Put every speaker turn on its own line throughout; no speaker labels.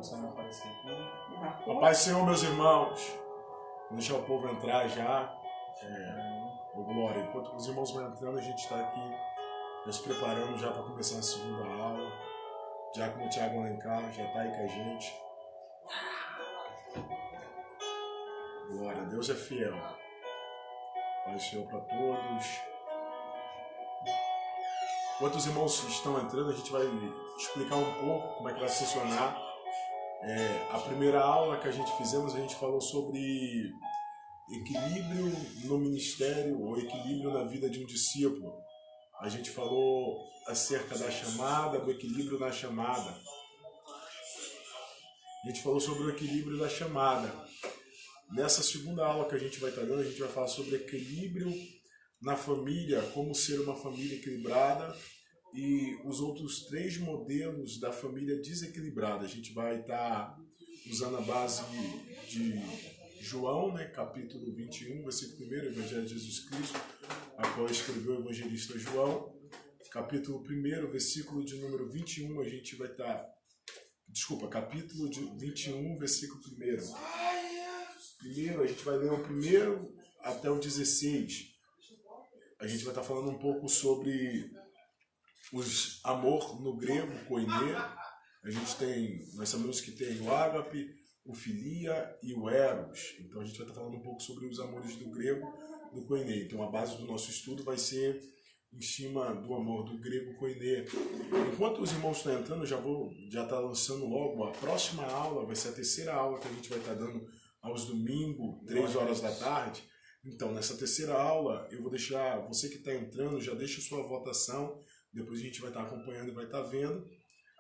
começando a aparecer aqui.
A paz do Senhor, meus irmãos. Vou deixar o povo entrar já. Glória. Enquanto os irmãos vão entrando, a gente está aqui nos preparando já para começar a segunda aula. Já como o Thiago Alencar já está aí com a gente. Glória. Deus é fiel. Paz do Senhor para todos. Enquanto os irmãos estão entrando, a gente vai explicar um pouco como é que vai funcionar. A primeira aula que a gente fizemos, a gente falou sobre equilíbrio no ministério ou equilíbrio na vida de um discípulo. A gente falou acerca da chamada, do equilíbrio na chamada. A gente falou sobre o equilíbrio da chamada. Nessa segunda aula que a gente vai estar dando, a gente vai falar sobre equilíbrio na família, como ser uma família equilibrada e os outros 3 modelos da família desequilibrada. A gente vai estar usando a base de João, capítulo 21, versículo 1, Evangelho de Jesus Cristo, a qual escreveu o evangelista João. Capítulo 1, versículo de número 21, a gente vai estar... capítulo 21, versículo 1. Primeiro, a gente vai ler o 1 até o 16. A gente vai estar falando um pouco sobre os amor no grego, koiné. Nós sabemos que tem o ágape, o filia e o eros. Então a gente vai estar falando um pouco sobre os amores do grego, do koiné. Então a base do nosso estudo vai ser em cima do amor do grego koiné. Enquanto os irmãos estão entrando, já está lançando logo a próxima aula, vai ser a terceira aula que a gente vai estar dando aos domingos, 3 horas da tarde. Então, nessa terceira aula, eu vou deixar, você que está entrando, já deixa sua votação, depois a gente vai estar acompanhando e vai estar vendo.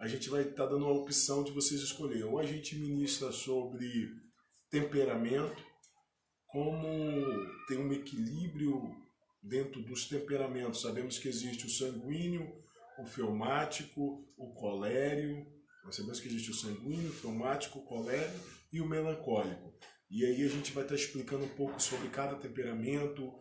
A gente vai estar dando a opção de vocês escolherem. Ou a gente ministra sobre temperamento, como tem um equilíbrio dentro dos temperamentos. Sabemos que existe o sanguíneo, o fleumático, o colérico. Nós sabemos que existe o sanguíneo, o fleumático, o colérico e o melancólico. E aí a gente vai estar explicando um pouco sobre cada temperamento,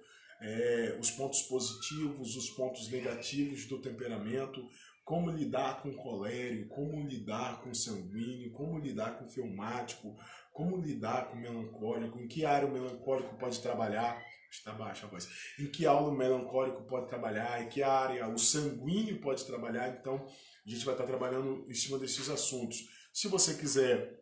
os pontos positivos, os pontos negativos do temperamento, como lidar com o colérico, como lidar com o sanguíneo, como lidar com o fleumático, como lidar com o melancólico, em que área o melancólico pode trabalhar, está baixa a voz, em que aula o melancólico pode trabalhar, em que área o sanguíneo pode trabalhar. Então a gente vai estar trabalhando em cima desses assuntos. Se você quiser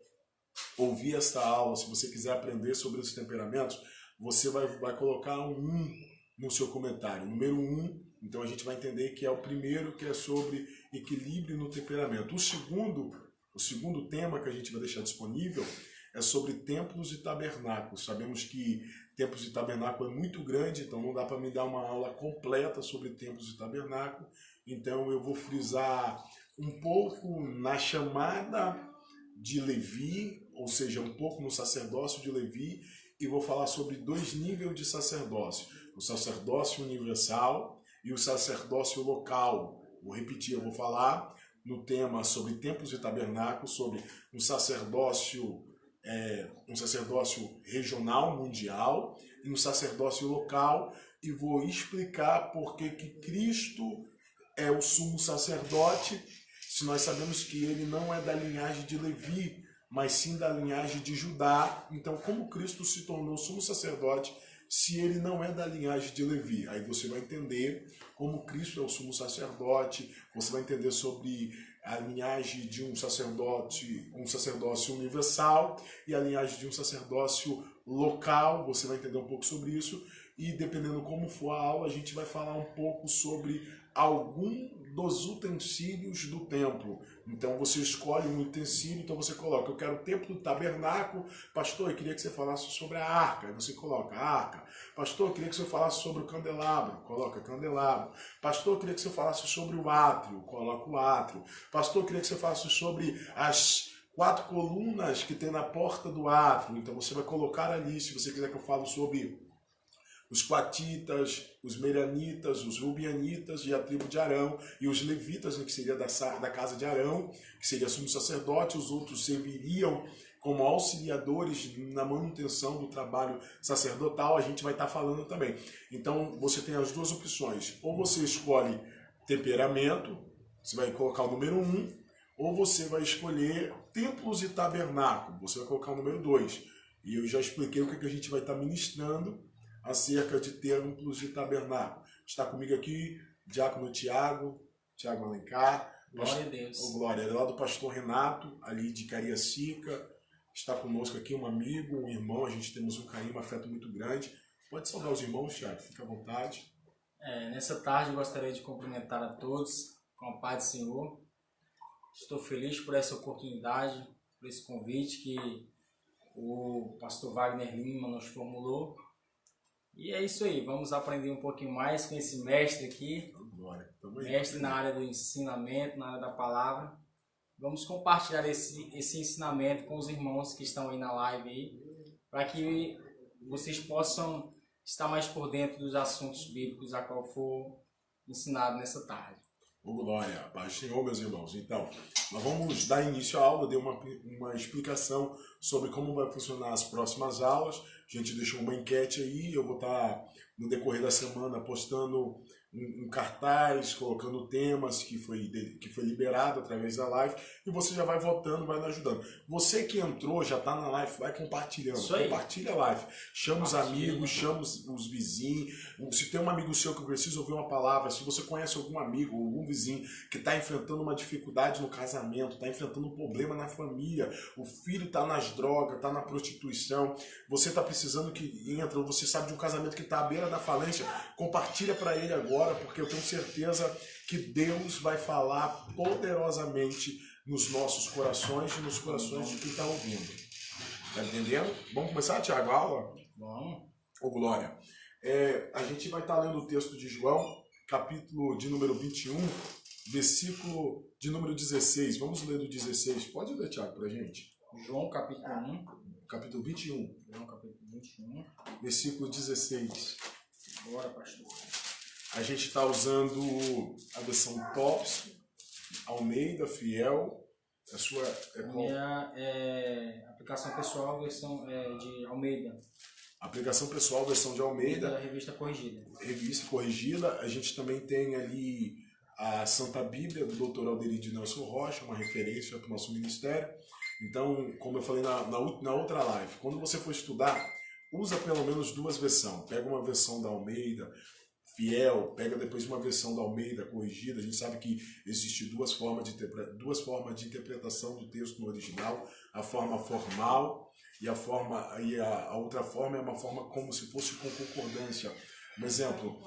ouvir esta aula, se você quiser aprender sobre os temperamentos, você vai colocar um 1 no seu comentário, número 1. Então a gente vai entender que é o primeiro, que é sobre equilíbrio no temperamento. O segundo tema que a gente vai deixar disponível é sobre templos e tabernáculos. Sabemos que templos e tabernáculo é muito grande, então não dá para me dar uma aula completa sobre templos e tabernáculo. Então eu vou frisar um pouco na chamada de Levi, ou seja, um pouco no sacerdócio de Levi, e vou falar sobre 2 níveis de sacerdócio: o sacerdócio universal e o sacerdócio local. Vou repetir, eu vou falar no tema sobre templos e tabernáculos, sobre um sacerdócio regional, mundial, e um sacerdócio local, e vou explicar por que Cristo é o sumo sacerdote, se nós sabemos que ele não é da linhagem de Levi, mas sim da linhagem de Judá. Então, como Cristo se tornou sumo sacerdote se ele não é da linhagem de Levi? Aí você vai entender como Cristo é o sumo sacerdote, você vai entender sobre a linhagem de um sacerdócio universal e a linhagem de um sacerdócio local. Você vai entender um pouco sobre isso, e dependendo como for a aula, a gente vai falar um pouco sobre algum dos utensílios do templo. Então você escolhe um utensílio, então você coloca: eu quero o templo do tabernáculo. Pastor, eu queria que você falasse sobre a arca. Aí você coloca a arca. Pastor, eu queria que você falasse sobre o candelabro. Coloca candelabro. Pastor, eu queria que você falasse sobre o átrio. Coloca o átrio. Pastor, eu queria que você falasse sobre as 4 colunas que tem na porta do átrio. Então você vai colocar ali. Se você quiser que eu fale sobre os coatitas, os meranitas, os rubianitas e a tribo de Arão, e os levitas, que seria da casa de Arão, que seria sumo sacerdote. Os outros serviriam como auxiliadores na manutenção do trabalho sacerdotal. A gente vai estar falando também. Então você tem as 2 opções: ou você escolhe temperamento, você vai colocar o número 1, ou você vai escolher templos e tabernáculo. Você vai colocar o número 2. E eu já expliquei o que a gente vai estar ministrando acerca de templos e tabernáculo. Está comigo aqui Diácono Tiago Alencar.
Glória a Deus.
Glória, é lá do pastor Renato, ali de Cariacica. Está conosco aqui um amigo, um irmão. A gente temos um carinho, um afeto muito grande. Pode saudar os irmãos, Tiago, fica à vontade.
Nessa tarde eu gostaria de cumprimentar a todos com a paz do Senhor. Estou feliz por essa oportunidade, por esse convite que o pastor Wagner Lima nos formulou. E é isso aí, vamos aprender um pouquinho mais com esse mestre aqui, mestre na área do ensinamento, na área da palavra. Vamos compartilhar esse ensinamento com os irmãos que estão aí na live aí, para que vocês possam estar mais por dentro dos assuntos bíblicos a qual for ensinado nessa tarde.
Glória, paz do Senhor, meus irmãos. Então, nós vamos dar início à aula, dei uma explicação sobre como vai funcionar as próximas aulas. A gente deixou uma enquete aí, eu vou estar no decorrer da semana postando um cartaz, colocando temas que foi liberado através da live, e você já vai votando, vai nos ajudando. Você que entrou, já está na live, vai compartilhando, compartilha a live, chama os amigos, chama os vizinhos. Se tem um amigo seu que precisa ouvir uma palavra, se você conhece algum amigo, algum vizinho que está enfrentando uma dificuldade no casamento, está enfrentando um problema na família, o filho está nas drogas, está na prostituição, você está precisando que entre, ou você sabe de um casamento que está à beira da falência, compartilha para ele agora, porque eu tenho certeza que Deus vai falar poderosamente nos nossos corações e nos corações de quem está ouvindo. Tá entendendo? Vamos começar, Tiago, a aula?
Vamos.
Glória. A gente vai estar lendo o texto de João, capítulo de número 21, versículo de número 16. Vamos ler do 16. Pode ler, Tiago, para a gente.
João, capítulo 1.
Capítulo 21.
João, capítulo 21.
Versículo 16.
Bora, pastor.
A gente está usando a versão TOPS, Almeida, Fiel. A sua
Minha aplicação pessoal, versão de Almeida.
Aplicação pessoal, versão de Almeida.
Revista corrigida.
Revista corrigida. A gente também tem ali a Santa Bíblia, do Dr. Alderir de Nelson Rocha, uma referência para o nosso ministério. Então, como eu falei na outra live, quando você for estudar, usa pelo menos duas versões. Pega uma versão da Almeida Fiel, pega depois uma versão da Almeida corrigida. A gente sabe que existem duas formas de interpretação do texto no original, a forma formal e a outra forma é uma forma como se fosse com concordância. Por exemplo,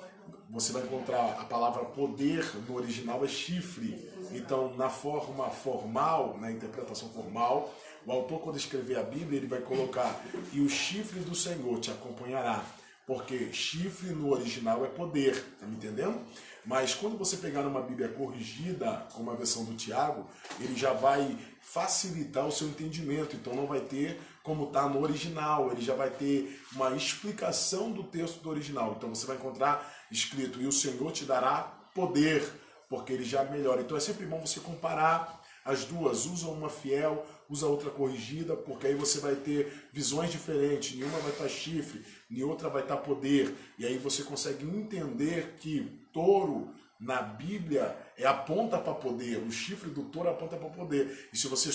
você vai encontrar a palavra poder no original é chifre. Então, na forma formal, na interpretação formal, o autor, quando escrever a Bíblia, ele vai colocar: e o chifre do Senhor te acompanhará. Porque chifre no original é poder, tá me entendendo? Mas quando você pegar uma Bíblia corrigida, como a versão do Tiago, ele já vai facilitar o seu entendimento. Então não vai ter como está no original, ele já vai ter uma explicação do texto do original. Então você vai encontrar escrito: e o Senhor te dará poder, porque ele já melhora. Então é sempre bom você comparar as duas, usa uma fiel, usa outra corrigida, porque aí você vai ter visões diferentes, nenhuma vai estar chifre, nem outra vai estar poder, e aí você consegue entender que touro na Bíblia aponta para poder, o chifre do touro aponta para poder. E se você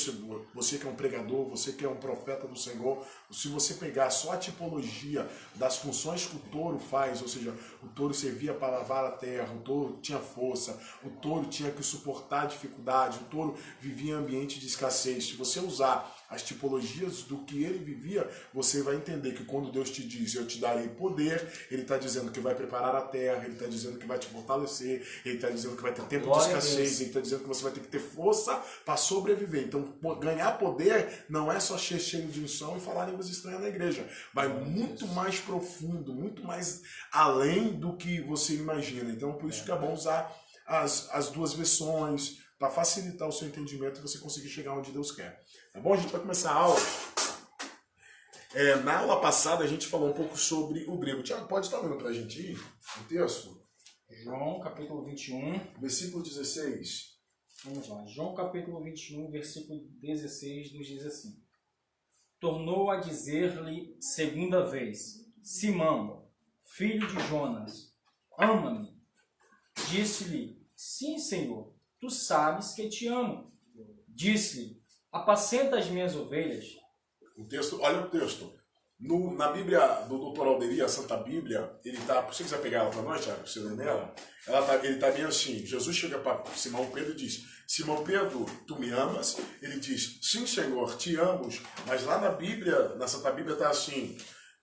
que é um pregador, você que é um profeta do Senhor, se você pegar só a tipologia das funções que o touro faz, ou seja, o touro servia para lavar a terra, o touro tinha força, o touro tinha que suportar dificuldade, o touro vivia em ambiente de escassez. Se você usar as tipologias do que ele vivia, você vai entender que quando Deus te diz: eu te darei poder, ele está dizendo que vai preparar a terra, ele está dizendo que vai te fortalecer, ele está dizendo que vai ter tempo de escassez, ele está dizendo que você vai ter que ter força para sobreviver. Então, ganhar poder não é só cheio de unção e falar línguas estranhas na igreja. Vai muito mais profundo, muito mais além do que você imagina. Então, por isso que é bom usar as duas versões para facilitar o seu entendimento e você conseguir chegar onde Deus quer. Tá bom? A gente vai começar a aula. Na aula passada a gente falou um pouco sobre o grego. Tiago, pode estar lendo para a gente ir o texto?
João, capítulo 21.
Versículo 16.
Vamos lá. João, capítulo 21, versículo 16, nos diz assim: tornou a dizer-lhe segunda vez: Simão, filho de Jonas, ama-me? Disse-lhe: sim, Senhor, tu sabes que te amo. disse-lhe, apacenta as minhas ovelhas.
O texto, olha o texto. Na Bíblia do Dr. Alderi, a Santa Bíblia, ele tá, se você quiser pegar ela para nós, Thiago, você lê nela, ele tá bem assim. Jesus chega para Simão Pedro e diz, Simão Pedro, tu me amas? Ele diz, sim, Senhor, te amo. Mas lá na Bíblia, na Santa Bíblia está assim,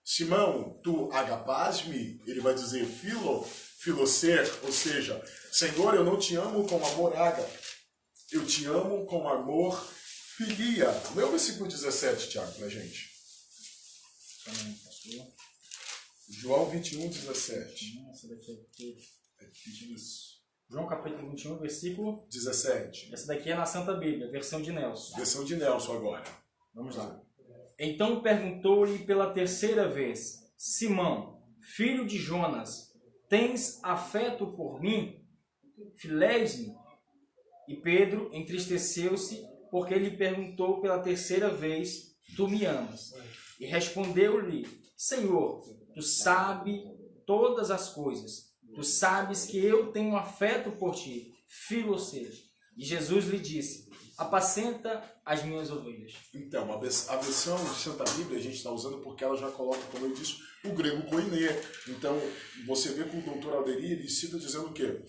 Simão, tu agapás-me? Ele vai dizer, filoser, ou seja, Senhor, eu não te amo com amor ágape, eu te amo com amor filia. Lê o versículo 17, Thiago, pra gente. João 21, 17.
Essa daqui é isso. João capítulo 21, versículo
17.
Essa daqui é na Santa Bíblia, versão de Nelson.
Versão de Nelson agora.
Vamos lá. Então perguntou-lhe pela terceira vez, Simão, filho de Jonas, tens afeto por mim? Filés-me? E Pedro entristeceu-se, porque lhe perguntou pela terceira vez, tu me amas? E respondeu-lhe, Senhor, tu sabes todas as coisas, tu sabes que eu tenho afeto por ti, filoser. E Jesus lhe disse, apacenta as minhas ovelhas.
Então, a versão de Santa Bíblia a gente está usando porque ela já coloca, como eu disse, o grego koiné. Então, você vê que o doutor Alderi, ele cita dizendo o quê?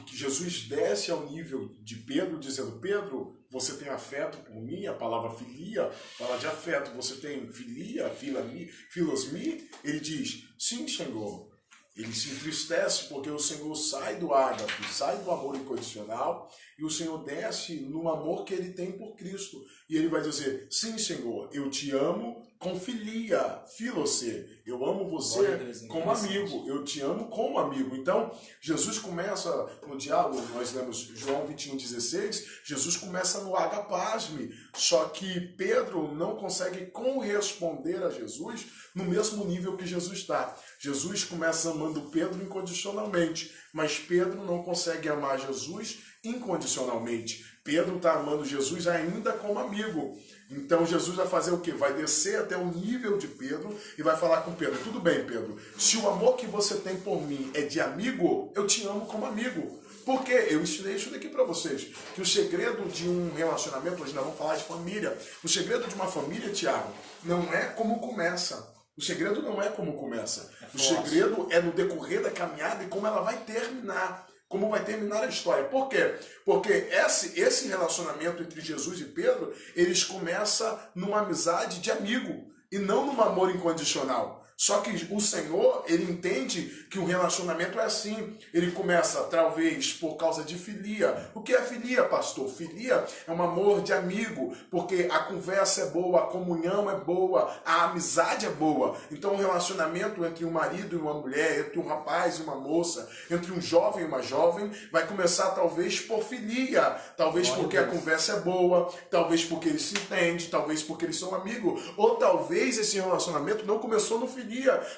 Que Jesus desce ao nível de Pedro, dizendo, Pedro, você tem afeto por mim? A palavra filia fala de afeto. Você tem filia, filosmi? Ele diz, sim, Senhor. Ele se entristece porque o Senhor sai do ágape, sai do amor incondicional e o Senhor desce no amor que ele tem por Cristo. E ele vai dizer, sim, Senhor, eu te amo com filia, filose. Eu amo você como amigo, eu te amo como amigo. Então, Jesus começa no diálogo, nós lemos João 21, 16, Jesus começa no agapasme, só que Pedro não consegue corresponder a Jesus no mesmo nível que Jesus está. Jesus começa amando Pedro incondicionalmente, mas Pedro não consegue amar Jesus incondicionalmente. Pedro está amando Jesus ainda como amigo. Então Jesus vai fazer o quê? Vai descer até o nível de Pedro e vai falar com Pedro, tudo bem, Pedro, se o amor que você tem por mim é de amigo, eu te amo como amigo. Porque eu ensinei isso daqui para vocês, que o segredo de um relacionamento, hoje nós vamos falar de família, o segredo de uma família, Tiago, não é como começa. O segredo não é como começa. O segredo é no decorrer da caminhada e como ela vai terminar. Como vai terminar a história. Por quê? Porque esse relacionamento entre Jesus e Pedro, eles começam numa amizade de amigo e não num amor incondicional. Só que o Senhor, ele entende que o relacionamento é assim. Ele começa, talvez, por causa de filia. O que é filia, pastor? Filia é um amor de amigo, porque a conversa é boa, a comunhão é boa, a amizade é boa. Então, o relacionamento entre um marido e uma mulher, entre um rapaz e uma moça, entre um jovem e uma jovem, vai começar, talvez, por filia. Talvez porque a conversa é boa, talvez porque eles se entendem, talvez porque eles são amigos, ou talvez esse relacionamento não começou no filia.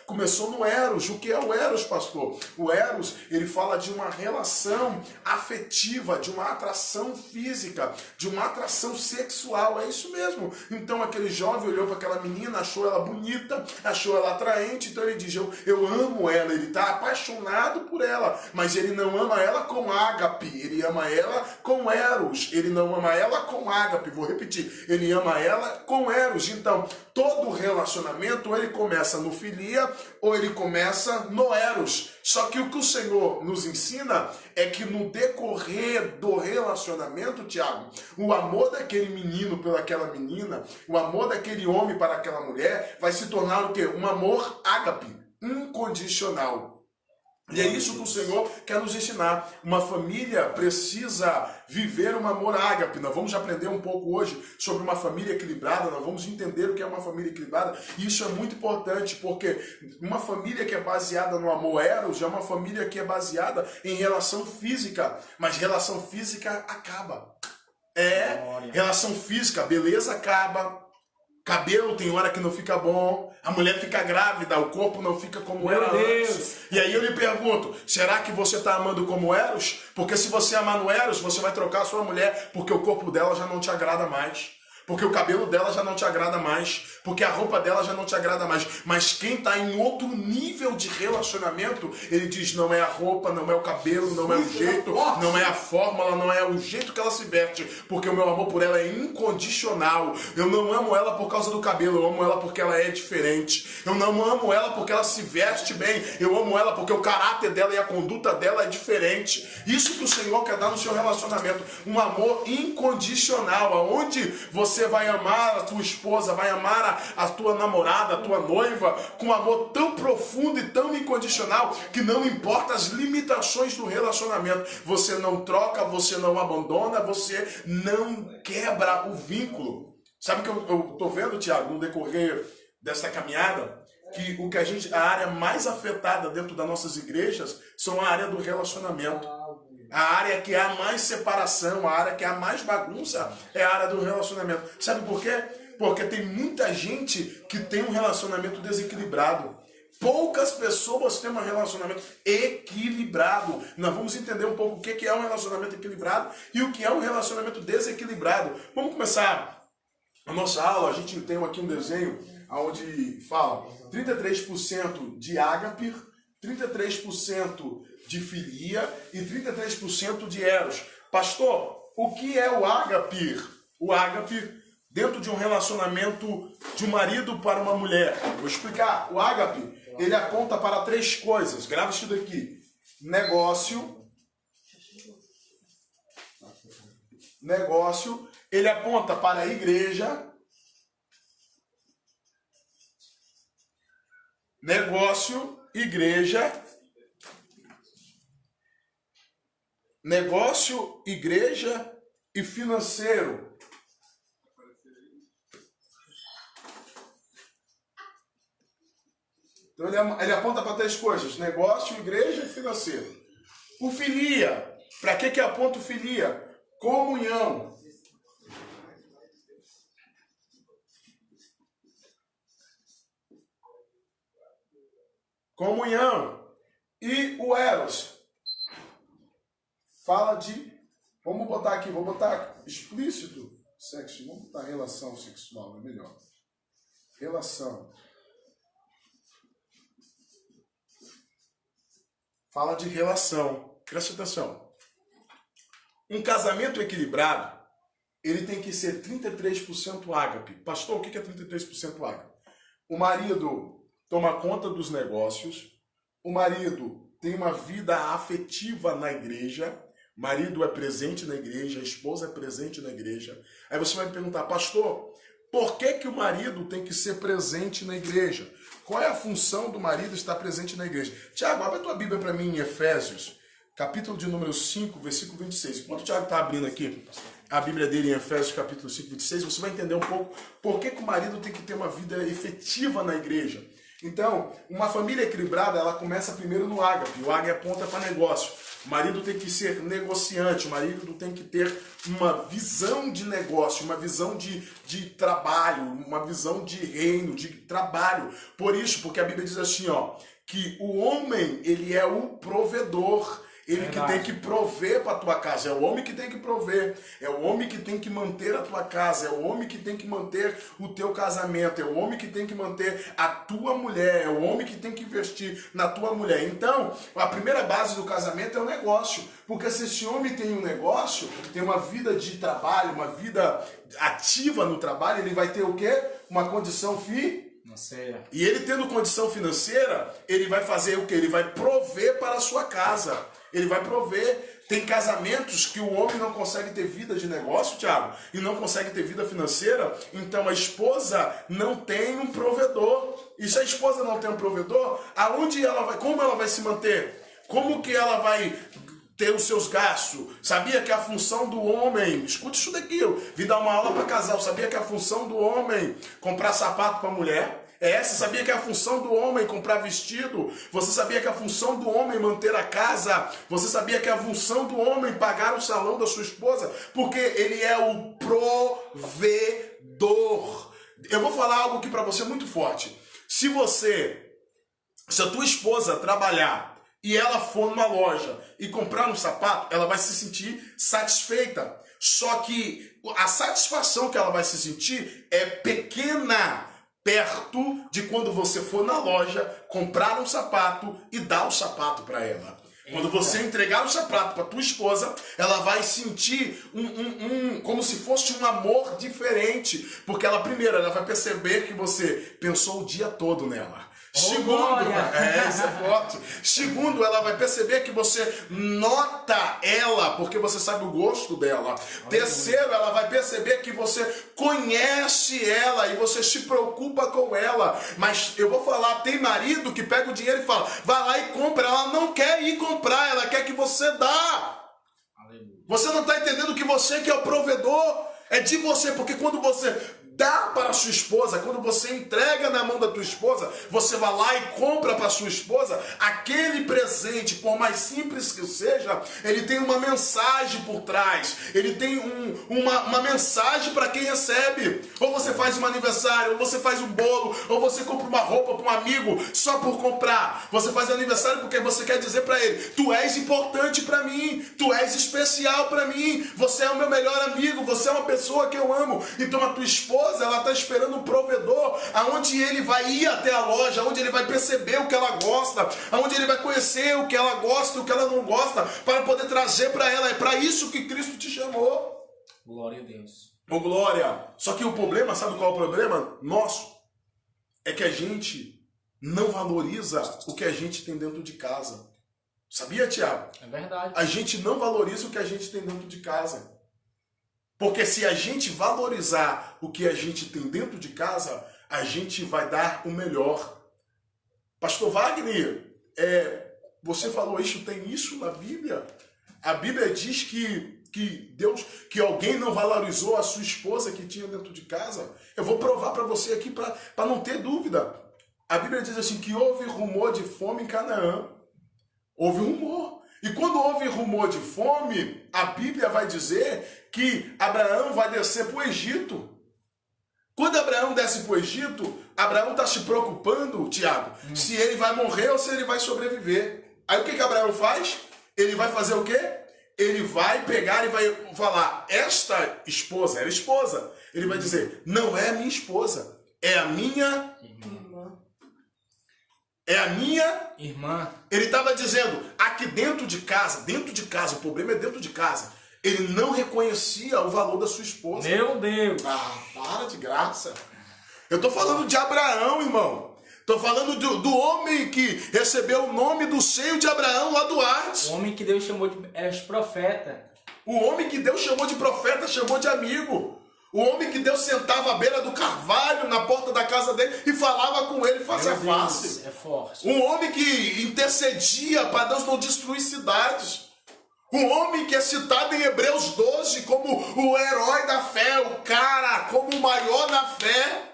Começou no eros. O que é o eros, pastor? O eros, ele fala de uma relação afetiva, de uma atração física, de uma atração sexual. É isso mesmo. Então aquele jovem olhou para aquela menina, achou ela bonita, achou ela atraente, então ele diz, eu amo ela, ele está apaixonado por ela, mas ele não ama ela com ágape, ele ama ela com eros, ele não ama ela com ágape, vou repetir, ele ama ela com eros. Então, todo relacionamento, ele começa no filia ou ele começa no eros. Só que o que o Senhor nos ensina é que no decorrer do relacionamento, Tiago, o amor daquele menino pelaquela menina, o amor daquele homem para aquela mulher, vai se tornar o quê? Um amor ágape, incondicional. E é isso que o Senhor quer nos ensinar. Uma família precisa viver um amor ágape. Nós vamos aprender um pouco hoje sobre uma família equilibrada, nós vamos entender o que é uma família equilibrada. E isso é muito importante, porque uma família que é baseada no amor eros é uma família que é baseada em relação física. Mas relação física acaba. Relação física, beleza acaba. Cabelo tem hora que não fica bom, a mulher fica grávida, o corpo não fica como era antes. E aí eu lhe pergunto, será que você está amando como Eros? Porque se você amar no Eros, você vai trocar a sua mulher, porque o corpo dela já não te agrada mais. Porque o cabelo dela já não te agrada mais, porque a roupa dela já não te agrada mais. Mas quem está em outro nível de relacionamento, ele diz, não é a roupa, não é o cabelo, não é o jeito, não é a fórmula, não é o jeito que ela se veste, porque o meu amor por ela é incondicional. Eu não amo ela por causa do cabelo, eu amo ela porque ela é diferente. Eu não amo ela porque ela se veste bem, eu amo ela porque o caráter dela e a conduta dela é diferente. Isso que o Senhor quer dar no seu relacionamento, um amor incondicional, aonde você vai amar a tua esposa, vai amar a tua namorada, a tua noiva, com um amor tão profundo e tão incondicional, que não importa as limitações do relacionamento, você não troca, você não abandona, você não quebra o vínculo. Sabe o que eu tô vendo, Tiago, no decorrer dessa caminhada? Que a área mais afetada dentro das nossas igrejas são a área do relacionamento. A área que há mais separação, a área que há mais bagunça é a área do relacionamento. Sabe por quê? Porque tem muita gente que tem um relacionamento desequilibrado. Poucas pessoas têm um relacionamento equilibrado. Nós vamos entender um pouco o que é um relacionamento equilibrado e o que é um relacionamento desequilibrado. Vamos começar a nossa aula. A gente tem aqui um desenho onde fala 33% de ágape, 33% de filia e 33% de eros. Pastor, o que é o ágape? O ágape dentro de um relacionamento de um marido para uma mulher. Vou explicar. O ágape, ele aponta para 3 coisas. Grava isso daqui. Negócio. Ele aponta para a igreja. Negócio, igreja. Negócio, igreja e financeiro. Então ele aponta para 3 coisas: negócio, igreja e financeiro. O filia, para que aponta o filia? Comunhão. Comunhão. E o eros fala de, vamos botar aqui, vou botar explícito, sexo, vamos botar relação sexual, é melhor. Relação. Fala de relação. Presta atenção. Um casamento equilibrado, ele tem que ser 33% ágape. Pastor, o que é 33% ágape? O marido toma conta dos negócios, o marido tem uma vida afetiva na igreja, o marido é presente na igreja, a esposa é presente na igreja. Aí você vai me perguntar, pastor, por que o marido tem que ser presente na igreja? Qual é a função do marido estar presente na igreja? Tiago, abre a tua Bíblia para mim em Efésios, capítulo de número 5, versículo 26. Enquanto o Tiago está abrindo aqui a Bíblia dele em Efésios, capítulo 5, 26, você vai entender um pouco por que o marido tem que ter uma vida efetiva na igreja. Então, uma família equilibrada, ela começa primeiro no ágape. O ágape aponta para negócio. O marido tem que ser negociante, o marido tem que ter uma visão de negócio, uma visão de trabalho, uma visão de reino, de trabalho. Por isso, porque a Bíblia diz assim, ó, que o homem, ele é o provedor. Ele que tem que prover para a tua casa. É o homem que tem que prover. É o homem que tem que manter a tua casa. É o homem que tem que manter o teu casamento. É o homem que tem que manter a tua mulher. É o homem que tem que investir na tua mulher. Então, a primeira base do casamento é o negócio. Porque se esse homem tem um negócio, tem uma vida de trabalho, uma vida ativa no trabalho, ele vai ter o quê? Uma condição financeira. E ele tendo condição financeira, ele vai fazer o quê? Ele vai prover para a sua casa. Ele vai prover. Tem casamentos que o homem não consegue ter vida de negócio, Tiago, e não consegue ter vida financeira. Então a esposa não tem um provedor. E se a esposa não tem um provedor, aonde ela vai? Como ela vai se manter? Como que ela vai ter os seus gastos? Sabia que a função do homem, escuta isso daqui, eu vim dar uma aula para casal, sabia que a função do homem comprar sapato para mulher? Você sabia que a função do homem comprar vestido? Você sabia que a função do homem manter a casa? Você sabia que a função do homem pagar o salão da sua esposa? Porque ele é o provedor. Eu vou falar algo aqui para você muito forte. Se a tua esposa trabalhar e ela for numa loja e comprar um sapato, ela vai se sentir satisfeita. Só que a satisfação que ela vai se sentir é pequena perto de quando você for na loja comprar um sapato e dar o sapato para ela. Quando você entregar o sapato para tua esposa, ela vai sentir como se fosse um amor diferente. Porque ela, primeiro, ela vai perceber que você pensou o dia todo nela. Segundo, isso é forte. Segundo, ela vai perceber que você nota ela, porque você sabe o gosto dela. Terceiro, ela vai perceber que você conhece ela e você se preocupa com ela. Mas eu vou falar, tem marido que pega o dinheiro e fala, vai lá e compra. Ela não quer ir comprar, ela quer que você dá. Você não está entendendo que você que é o provedor é de você, porque quando você dá para a sua esposa, quando você entrega na mão da tua esposa, você vai lá e compra para a sua esposa, aquele presente, por mais simples que seja, ele tem uma mensagem por trás, ele tem uma mensagem para quem recebe. Ou você faz um aniversário, ou você faz um bolo, ou você compra uma roupa para um amigo só por comprar. Você faz aniversário porque você quer dizer para ele, tu és importante para mim, tu és especial para mim, você é o meu melhor amigo, você é uma pessoa que eu amo. Então a tua esposa, ela está esperando um provedor, aonde ele vai ir até a loja, aonde ele vai perceber o que ela gosta, aonde ele vai conhecer o que ela gosta e o que ela não gosta, para poder trazer para ela. É para isso que Cristo te chamou.
Glória a Deus.
Ô, glória! Só que o problema, sabe qual é o problema nosso? É que a gente não valoriza o que a gente tem dentro de casa. Sabia, Tiago?
É verdade.
A gente não valoriza o que a gente tem dentro de casa. Porque se a gente valorizar o que a gente tem dentro de casa, a gente vai dar o melhor. Pastor Wagner, você falou isso, tem isso na Bíblia? A Bíblia diz que alguém não valorizou a sua esposa que tinha dentro de casa. Eu vou provar para você aqui para não ter dúvida. A Bíblia diz assim que houve rumor de fome em Canaã. Houve rumor. E quando houve rumor de fome, a Bíblia vai dizer que Abraão vai descer para o Egito. Quando Abraão desce para o Egito, Abraão está se preocupando, Tiago, se ele vai morrer ou se ele vai sobreviver. Aí o que Abraão faz? Ele vai fazer o quê? Ele vai pegar e vai falar, esta esposa, era esposa. Ele vai dizer, não é a minha esposa, é a minha irmã. É a minha
irmã.
Ele estava dizendo, aqui dentro de casa, o problema é dentro de casa. Ele não reconhecia o valor da sua esposa.
Meu Deus!
Ah, para de graça. Eu estou falando de Abraão, irmão. Estou falando do homem que recebeu o nome do seio de Abraão lá do Hades.
O homem que Deus chamou de profeta.
O homem que Deus chamou de profeta, chamou de amigo. O homem que Deus sentava à beira do carvalho, na porta da casa dele, e falava com ele face a face.
É forte.
Um homem que intercedia para Deus não destruir cidades. Um homem que é citado em Hebreus 12 como o herói da fé, o cara como o maior na fé.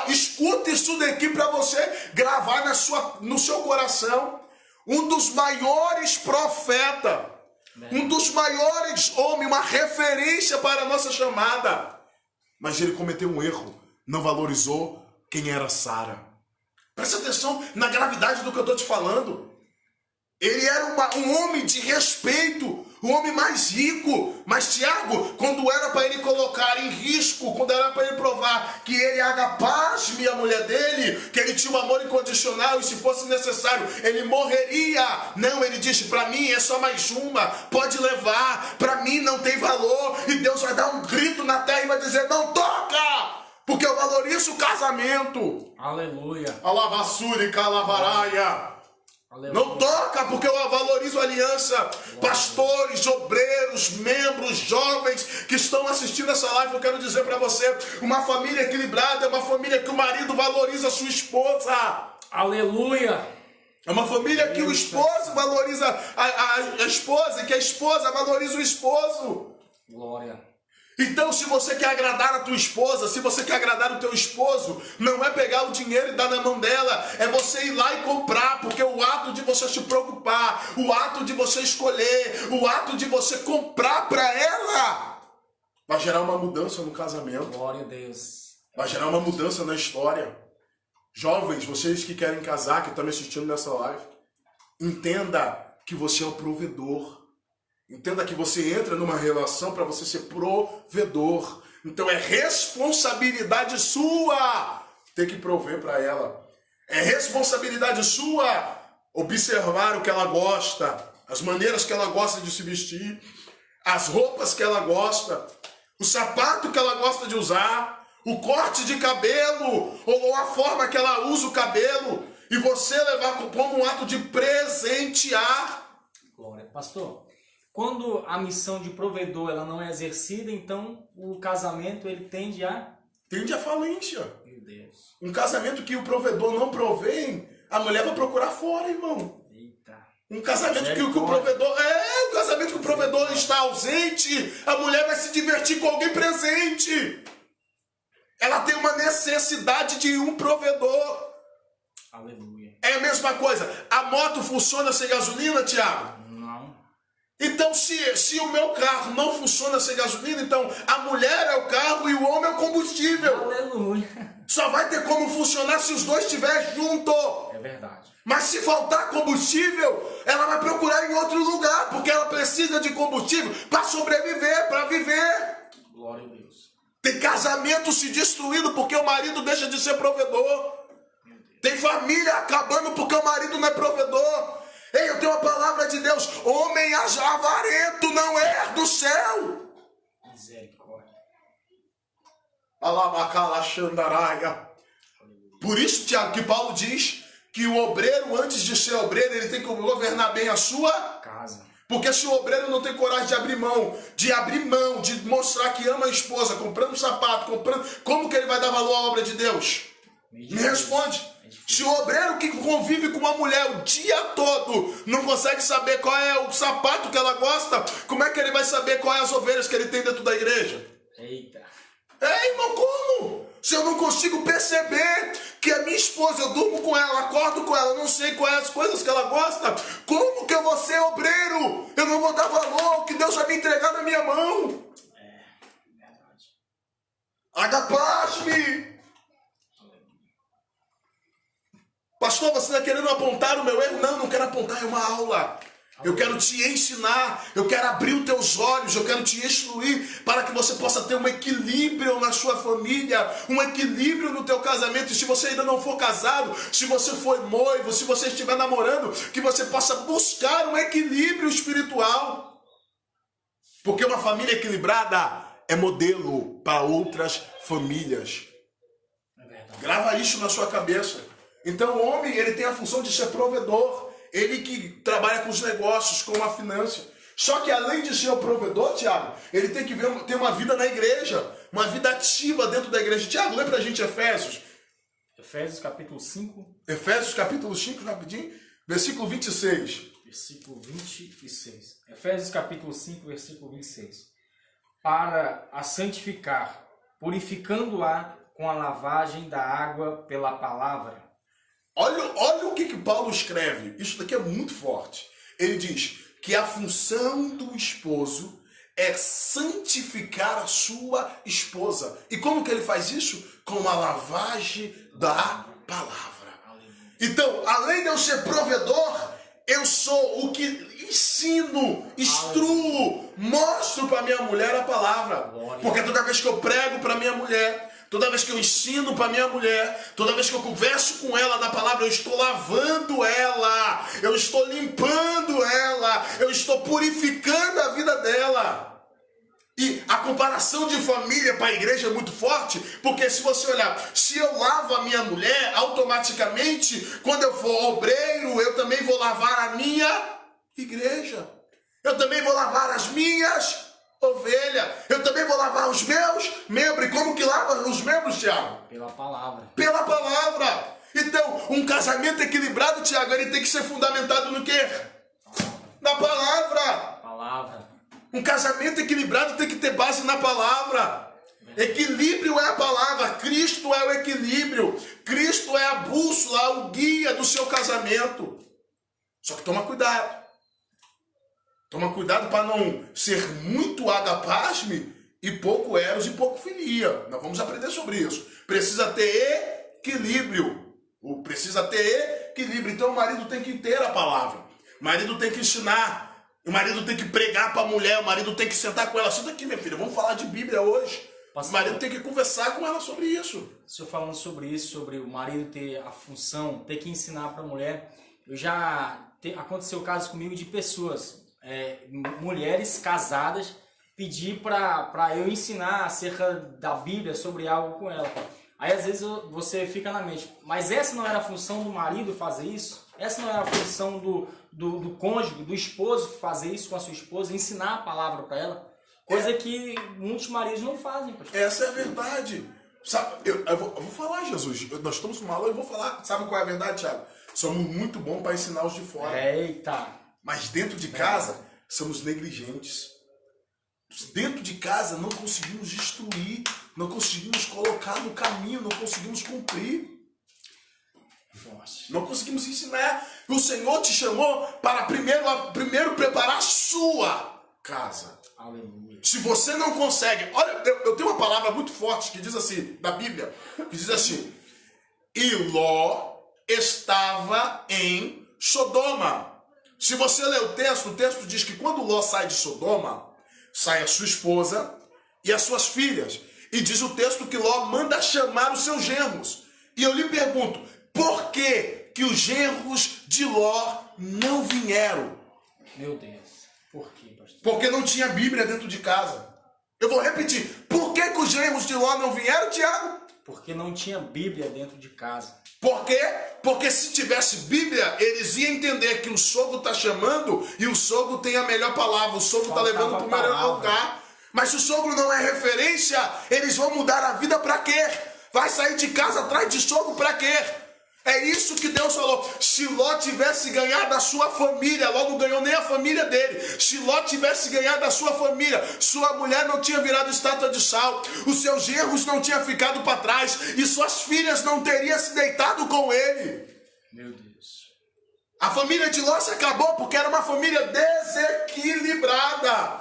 Escuta isso daqui para você gravar no seu coração. Um dos maiores profetas. Um dos maiores homens, uma referência para a nossa chamada. Mas ele cometeu um erro. Não valorizou quem era Sara. Presta atenção na gravidade do que eu estou te falando. Ele era um homem de respeito, o homem mais rico. Mas Tiago, quando era para ele colocar em risco, quando era para ele provar que ele agapasme a mulher dele, que ele tinha um amor incondicional e se fosse necessário ele morreria. Não, ele disse, para mim é só mais uma, pode levar, para mim não tem valor. E Deus vai dar um grito na terra e vai dizer, não toca, porque eu valorizo o casamento.
Aleluia.
Alabassuri calavaraia. Não toca, porque eu valorizo a aliança. Pastores, obreiros, membros, jovens que estão assistindo essa live, eu quero dizer para você, uma família equilibrada é uma família que o marido valoriza a sua esposa.
Aleluia.
É uma família que o esposo valoriza a esposa e que a esposa valoriza o esposo.
Glória.
Então, se você quer agradar a tua esposa, se você quer agradar o teu esposo, não é pegar o dinheiro e dar na mão dela, é você ir lá e comprar, porque o ato de você se preocupar, o ato de você escolher, o ato de você comprar para ela, vai gerar uma mudança no casamento.
Glória a Deus.
Vai gerar uma mudança na história. Jovens, vocês que querem casar, que estão me assistindo nessa live, entenda que você é o provedor. Entenda que você entra numa relação para você ser provedor. Então é responsabilidade sua ter que prover para ela. É responsabilidade sua observar o que ela gosta, as maneiras que ela gosta de se vestir, as roupas que ela gosta, o sapato que ela gosta de usar, o corte de cabelo, ou a forma que ela usa o cabelo, e você levar como um ato de presentear.
Glória. Pastor, quando a missão de provedor ela não é exercida, então o casamento ele tende a
falência.
Meu Deus.
Um casamento que o provedor não provém, a mulher vai procurar fora, irmão.
Eita.
Um casamento que o provedor... um casamento que o provedor está ausente, a mulher vai se divertir com alguém presente. Ela tem uma necessidade de um provedor.
Aleluia.
É a mesma coisa. A moto funciona sem gasolina, Tiago?
Não.
Então, se o meu carro não funciona sem gasolina, então a mulher é o carro e o homem é o combustível.
Aleluia.
Só vai ter como funcionar se os dois estiverem juntos.
É verdade.
Mas se faltar combustível, ela vai procurar em outro lugar, porque ela precisa de combustível para sobreviver, para viver.
Glória a Deus.
Tem casamento se destruindo porque o marido deixa de ser provedor. Tem família acabando porque o marido não é provedor. Ei, eu tenho uma palavra de Deus. Homem avarento não é do céu.
Misericórdia.
Alabacalaxandaraia. Por isso, Tiago, que Paulo diz que o obreiro, antes de ser obreiro, ele tem que governar bem a sua
casa.
Porque se o obreiro não tem coragem de abrir mão, de mostrar que ama a esposa, comprando sapato, como que ele vai dar valor à obra de Deus? Me responde. Se o obreiro que convive com uma mulher o dia todo não consegue saber qual é o sapato que ela gosta, como é que ele vai saber qual é as ovelhas que ele tem dentro da igreja?
Eita.
Irmão, como? Se eu não consigo perceber que a minha esposa, eu durmo com ela, acordo com ela, não sei quais as coisas que ela gosta, como que eu vou ser obreiro? Eu não vou dar valor ao que Deus vai me entregar na minha mão.
Verdade.
Agapaste-me. Pastor, você está querendo apontar o meu erro? Não, não quero apontar, é uma aula. Eu quero te ensinar, eu quero abrir os teus olhos, eu quero te instruir para que você possa ter um equilíbrio na sua família, um equilíbrio no teu casamento. E se você ainda não for casado, se você for noivo, se você estiver namorando, que você possa buscar um equilíbrio espiritual. Porque uma família equilibrada é modelo para outras famílias.
É verdade.
Grava isso na sua cabeça. Então o homem, ele tem a função de ser provedor. Ele que trabalha com os negócios, com a finança. Só que além de ser o provedor, Tiago, ele tem que ter uma vida na igreja, uma vida ativa dentro da igreja. Tiago, lê pra gente Efésios.
Efésios capítulo 5.
Efésios capítulo 5, rapidinho, versículo 26.
Versículo 26. Efésios capítulo 5, versículo 26. Para a santificar, purificando-a com a lavagem da água pela palavra.
Olha o que Paulo escreve. Isso daqui é muito forte. Ele diz que a função do esposo é santificar a sua esposa. E como que ele faz isso? Com a lavagem da palavra. Então, além de eu ser provedor, eu sou o que ensino, instruo, mostro para minha mulher a palavra. Porque toda vez que eu prego para minha mulher, toda vez que eu ensino para minha mulher, toda vez que eu converso com ela da palavra, eu estou lavando ela, eu estou limpando ela, eu estou purificando a vida dela. E a comparação de família para a igreja é muito forte, porque se você olhar, se eu lavo a minha mulher, automaticamente, quando eu for obreiro, eu também vou lavar a minha igreja. Eu também vou lavar as minhas ovelhas. Eu também vou lavar os meus membros. E como que lava os membros, Tiago?
Pela palavra.
Pela palavra. Então, um casamento equilibrado, Tiago, ele tem que ser fundamentado no quê? Na palavra.
Palavra.
Um casamento equilibrado tem que ter base na palavra. Equilíbrio é a palavra. Cristo é o equilíbrio. Cristo é a bússola, o guia do seu casamento. Só que toma cuidado. Toma cuidado para não ser muito agapasme e pouco eros e pouco filia. Nós vamos aprender sobre isso. Precisa ter equilíbrio. Precisa ter equilíbrio. Então o marido tem que ter a palavra. O marido tem que ensinar O marido tem que pregar para a mulher, o marido tem que sentar com ela. Senta aqui, minha filha, vamos falar de Bíblia hoje.
Pastor,
o marido tem que conversar com ela sobre isso.
O senhor falando sobre isso, sobre o marido ter a função, ter que ensinar para a mulher. Aconteceu casos comigo de pessoas, mulheres casadas, pedir para eu ensinar acerca da Bíblia sobre algo com ela. Aí às vezes você fica na mente, mas essa não era a função do marido fazer isso? Essa não era a função do cônjuge, do esposo fazer isso com a sua esposa, ensinar a palavra para ela? Coisa que muitos maridos não fazem, pastor.
Essa é a verdade. Sabe, eu vou falar, Jesus. Nós estamos numa aula e eu vou falar. Sabe qual é a verdade, Thiago? Somos muito bons para ensinar os de fora.
Eita!
Mas dentro de casa, somos negligentes. Dentro de casa, não conseguimos instruir, não conseguimos colocar no caminho, não conseguimos cumprir.
Nossa.
Não conseguimos ensinar. O Senhor te chamou para primeiro preparar a sua casa.
Aleluia.
Se você não consegue... Olha, eu tenho uma palavra muito forte que diz assim, da Bíblia, que diz assim, e Ló estava em Sodoma. Se você ler o texto diz que quando Ló sai de Sodoma, sai a sua esposa e as suas filhas. E diz o texto que Ló manda chamar os seus genros. E eu lhe pergunto, por que os genros de Ló não vieram?
Meu Deus. Por quê, pastor?
Porque não tinha Bíblia dentro de casa. Eu vou repetir. Por que os genros de Ló não vieram, Tiago?
Porque não tinha Bíblia dentro de casa.
Por quê? Porque se tivesse Bíblia, eles iam entender que o sogro está chamando e o sogro tem a melhor palavra. O sogro está levando para o melhor lugar. Mas se o sogro não é referência, eles vão mudar a vida para quê? Vai sair de casa atrás de sogro para quê? É isso que Deus falou. Se Ló tivesse ganhado a sua família, Ló não ganhou nem a família dele. Se Ló tivesse ganhado a sua família, sua mulher não tinha virado estátua de sal, os seus genros não tinham ficado para trás e suas filhas não teriam se deitado com ele.
Meu Deus.
A família de Ló se acabou porque era uma família desequilibrada.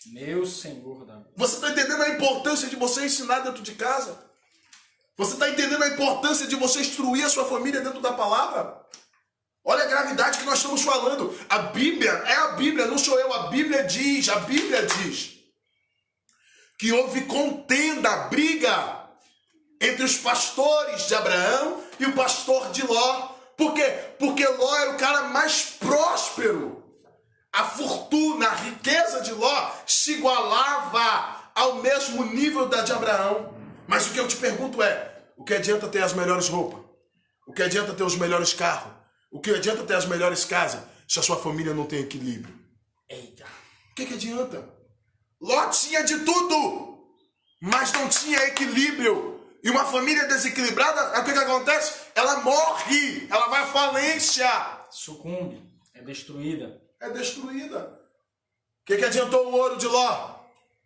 Meu Senhor da...
Você está entendendo a importância de você ensinar dentro de casa? Você está entendendo a importância de você instruir a sua família dentro da palavra? Olha a gravidade que nós estamos falando. A Bíblia, é a Bíblia, não sou eu. A Bíblia diz que houve contenda, briga entre os pastores de Abraão e o pastor de Ló. Por quê? Porque Ló era o cara mais próspero. A fortuna, a riqueza de Ló se igualava ao mesmo nível da de Abraão. Mas o que eu te pergunto é, o que adianta ter as melhores roupas? O que adianta ter os melhores carros? O que adianta ter as melhores casas se a sua família não tem equilíbrio?
Eita.
O que adianta? Ló tinha de tudo, mas não tinha equilíbrio. E uma família desequilibrada, o que acontece? Ela morre, ela vai à falência.
Sucumbe, é destruída.
É destruída. O que adiantou o ouro de Ló?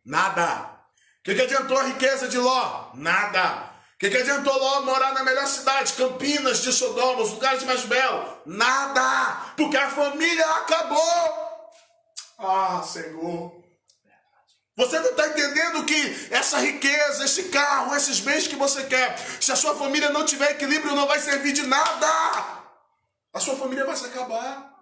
Nada. O que adiantou a riqueza de Ló? Nada. O que adiantou Ló morar na melhor cidade, Campinas de Sodoma, os lugares mais belos? Nada. Porque a família acabou. Ah, Senhor. Você não está entendendo que essa riqueza, esse carro, esses bens que você quer, se a sua família não tiver equilíbrio, não vai servir de nada. A sua família vai se acabar.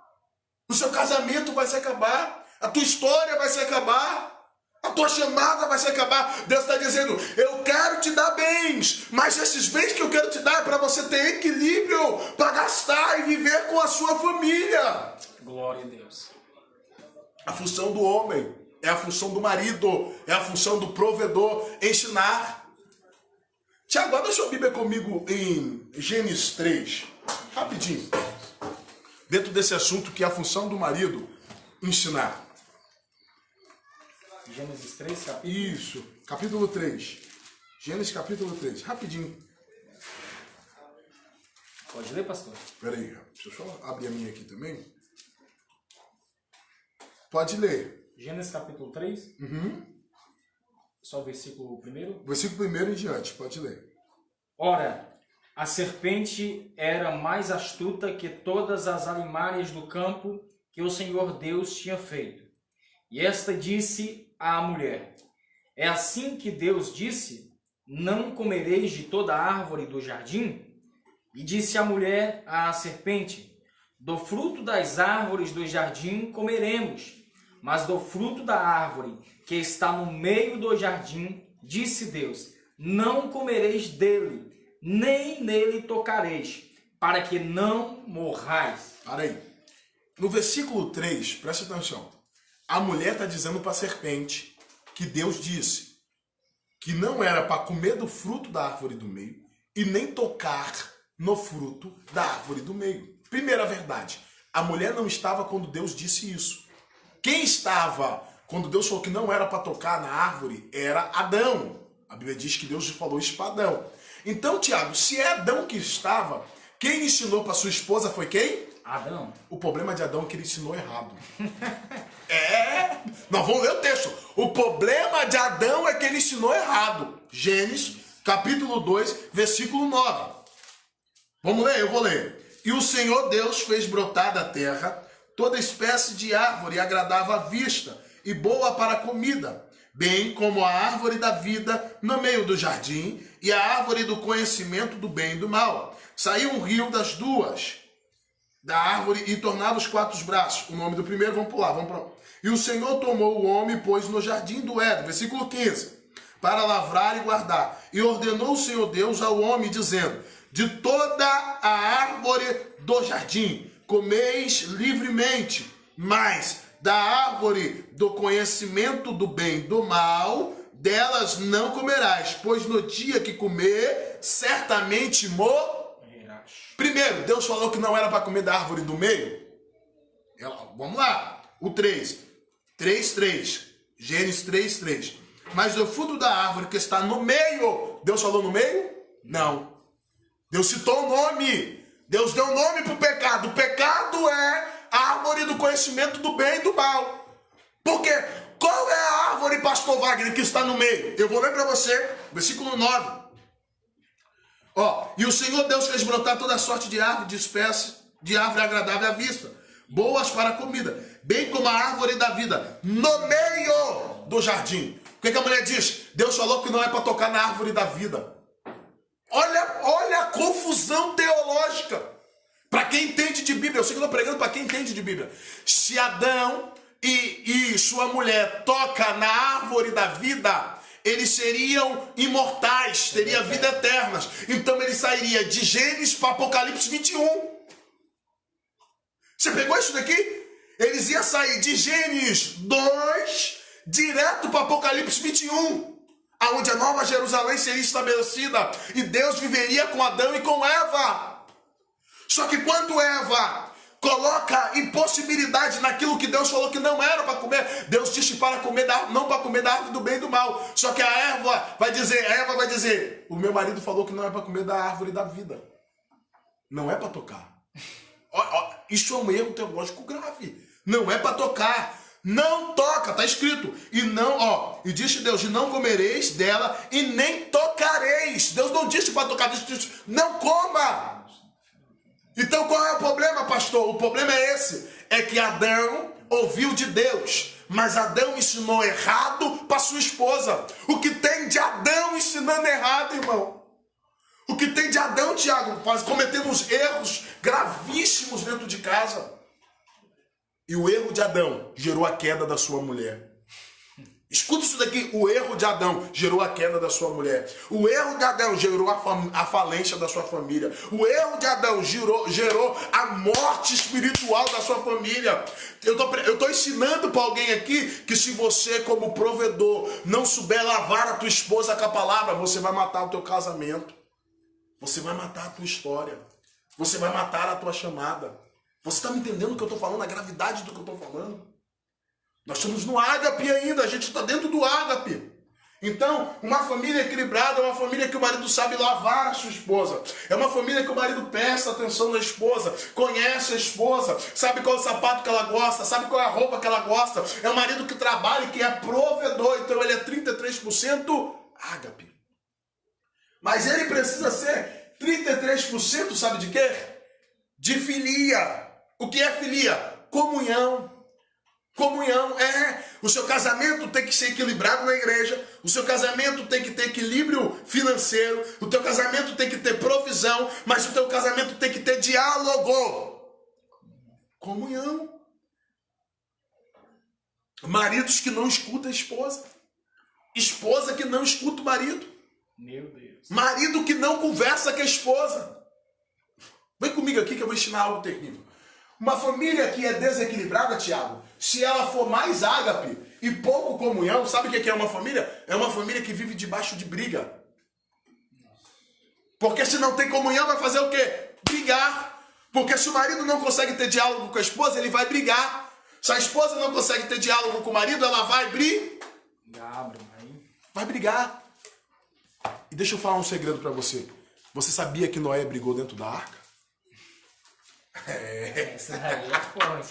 O seu casamento vai se acabar. A tua história vai se acabar. A tua chamada vai se acabar. Deus está dizendo, eu quero te dar bens, mas esses bens que eu quero te dar é para você ter equilíbrio, para gastar e viver com a sua família.
Glória a Deus.
A função do homem é a função do marido, é a função do provedor, ensinar. Tiago, abre a sua Bíblia comigo em Gênesis 3, rapidinho. Dentro desse assunto que é a função do marido, ensinar.
Gênesis 3, capítulo...
Isso, capítulo 3. Gênesis capítulo 3, rapidinho.
Pode ler, pastor?
Espera aí, deixa eu só abrir a minha aqui também. Pode ler.
Gênesis capítulo 3?
Uhum.
Só o versículo 1?
Versículo 1 em diante, pode ler.
Ora, a serpente era mais astuta que todas as alimárias do campo que o Senhor Deus tinha feito. E esta disse à mulher, é assim que Deus disse, não comereis de toda árvore do jardim? E disse a mulher à serpente, do fruto das árvores do jardim comeremos, mas do fruto da árvore que está no meio do jardim, disse Deus: não comereis dele, nem nele tocareis, para que não morrais.
Para aí. No versículo 3, presta atenção. A mulher está dizendo para a serpente que Deus disse que não era para comer do fruto da árvore do meio e nem tocar no fruto da árvore do meio. Primeira verdade, a mulher não estava quando Deus disse isso. Quem estava quando Deus falou que não era para tocar na árvore era Adão. A Bíblia diz que Deus falou isso para Adão. Então, Tiago, se é Adão que estava, quem ensinou para sua esposa foi quem?
Adão.
O problema de Adão é que ele ensinou errado. Nós vamos ler o texto. O problema de Adão é que ele ensinou errado. Gênesis, capítulo 2, versículo 9. Vamos ler? Eu vou ler. E o Senhor Deus fez brotar da terra toda espécie de árvore agradável à vista e boa para a comida, bem como a árvore da vida no meio do jardim e a árvore do conhecimento do bem e do mal. Saiu um rio das duas da árvore e tornava os quatro braços. O nome do primeiro, vamos pular, vamos para. E o Senhor tomou o homem e pôs no jardim do Éden, versículo 15, para lavrar e guardar. E ordenou o Senhor Deus ao homem, dizendo: de toda a árvore do jardim comeis livremente, mas da árvore do conhecimento do bem e do mal, delas não comerás, pois no dia que comer, certamente morrerás. Primeiro, Deus falou que não era para comer da árvore do meio. Vamos lá, o 3. 3:3. Gênesis 3:3. Mas do fruto da árvore que está no meio, Deus falou no meio? Não. Deus citou o nome. Deus deu nome para o pecado. O pecado é a árvore do conhecimento do bem e do mal. Por quê? Qual é a árvore, pastor Wagner, que está no meio? Eu vou ler para você, versículo 9. E o Senhor Deus fez brotar toda sorte de árvore, de espécie, de árvore agradável à vista, boas para a comida, bem como a árvore da vida, no meio do jardim. O que a mulher diz? Deus falou que não é para tocar na árvore da vida. Olha a confusão teológica. Para quem entende de Bíblia, eu sei que eu estou pregando para quem entende de Bíblia. Se Adão e sua mulher tocam na árvore da vida, eles seriam imortais, teriam vida eterna. Então ele sairia de Gênesis para Apocalipse 21. Você pegou isso daqui? Eles iam sair de Gênesis 2 direto para Apocalipse 21, aonde a nova Jerusalém seria estabelecida e Deus viveria com Adão e com Eva. Só que quando Eva coloca impossibilidade naquilo que Deus falou que não era para comer, Deus disse para comer não para comer da árvore do bem e do mal. Só que a Eva vai dizer, o meu marido falou que não é para comer da árvore da vida. Não é para tocar. Isso é um erro teológico grave. Não é para tocar. Não toca, está escrito. E disse Deus, e não comereis dela e nem tocareis. Deus não disse para tocar, disse, não coma. Então qual é o problema, pastor? O problema é esse, é que Adão ouviu de Deus, mas Adão ensinou errado para sua esposa. O que tem de Adão ensinando errado, irmão? O que tem de Adão, Tiago, cometendo uns erros gravíssimos dentro de casa. E o erro de Adão gerou a queda da sua mulher. Escuta isso daqui, o erro de Adão gerou a queda da sua mulher. O erro de Adão gerou a falência da sua família. O erro de Adão gerou a morte espiritual da sua família. Eu estou ensinando para alguém aqui que se você, como provedor, não souber lavar a tua esposa com a palavra, você vai matar o teu casamento. Você vai matar a tua história. Você vai matar a tua chamada. Você está me entendendo o que eu estou falando? A gravidade do que eu estou falando? Nós estamos no ágape ainda, a gente está dentro do ágape. Então, uma família equilibrada é uma família que o marido sabe lavar a sua esposa. É uma família que o marido presta atenção na esposa, conhece a esposa, sabe qual é o sapato que ela gosta, sabe qual é a roupa que ela gosta. É um marido que trabalha e que é provedor, então ele é 33% ágape. Mas ele precisa ser 33%, sabe de quê? De filia. O que é filia? Comunhão. Comunhão o seu casamento tem que ser equilibrado na igreja, o seu casamento tem que ter equilíbrio financeiro, o teu casamento tem que ter provisão, mas o teu casamento tem que ter diálogo. Comunhão. Maridos que não escutam a esposa. Esposa que não escuta o marido.
Meu Deus.
Marido que não conversa com a esposa. Vem comigo aqui que eu vou ensinar algo terrível. Uma família que é desequilibrada, Tiago, se ela for mais ágape e pouco comunhão, sabe o que é uma família? É uma família que vive debaixo de briga. Porque se não tem comunhão, vai fazer o quê? Brigar. Porque se o marido não consegue ter diálogo com a esposa, ele vai brigar. Se a esposa não consegue ter diálogo com o marido, ela vai vai brigar. E deixa eu falar um segredo pra você. Você sabia que Noé brigou dentro da arca?
Essa daí é forte.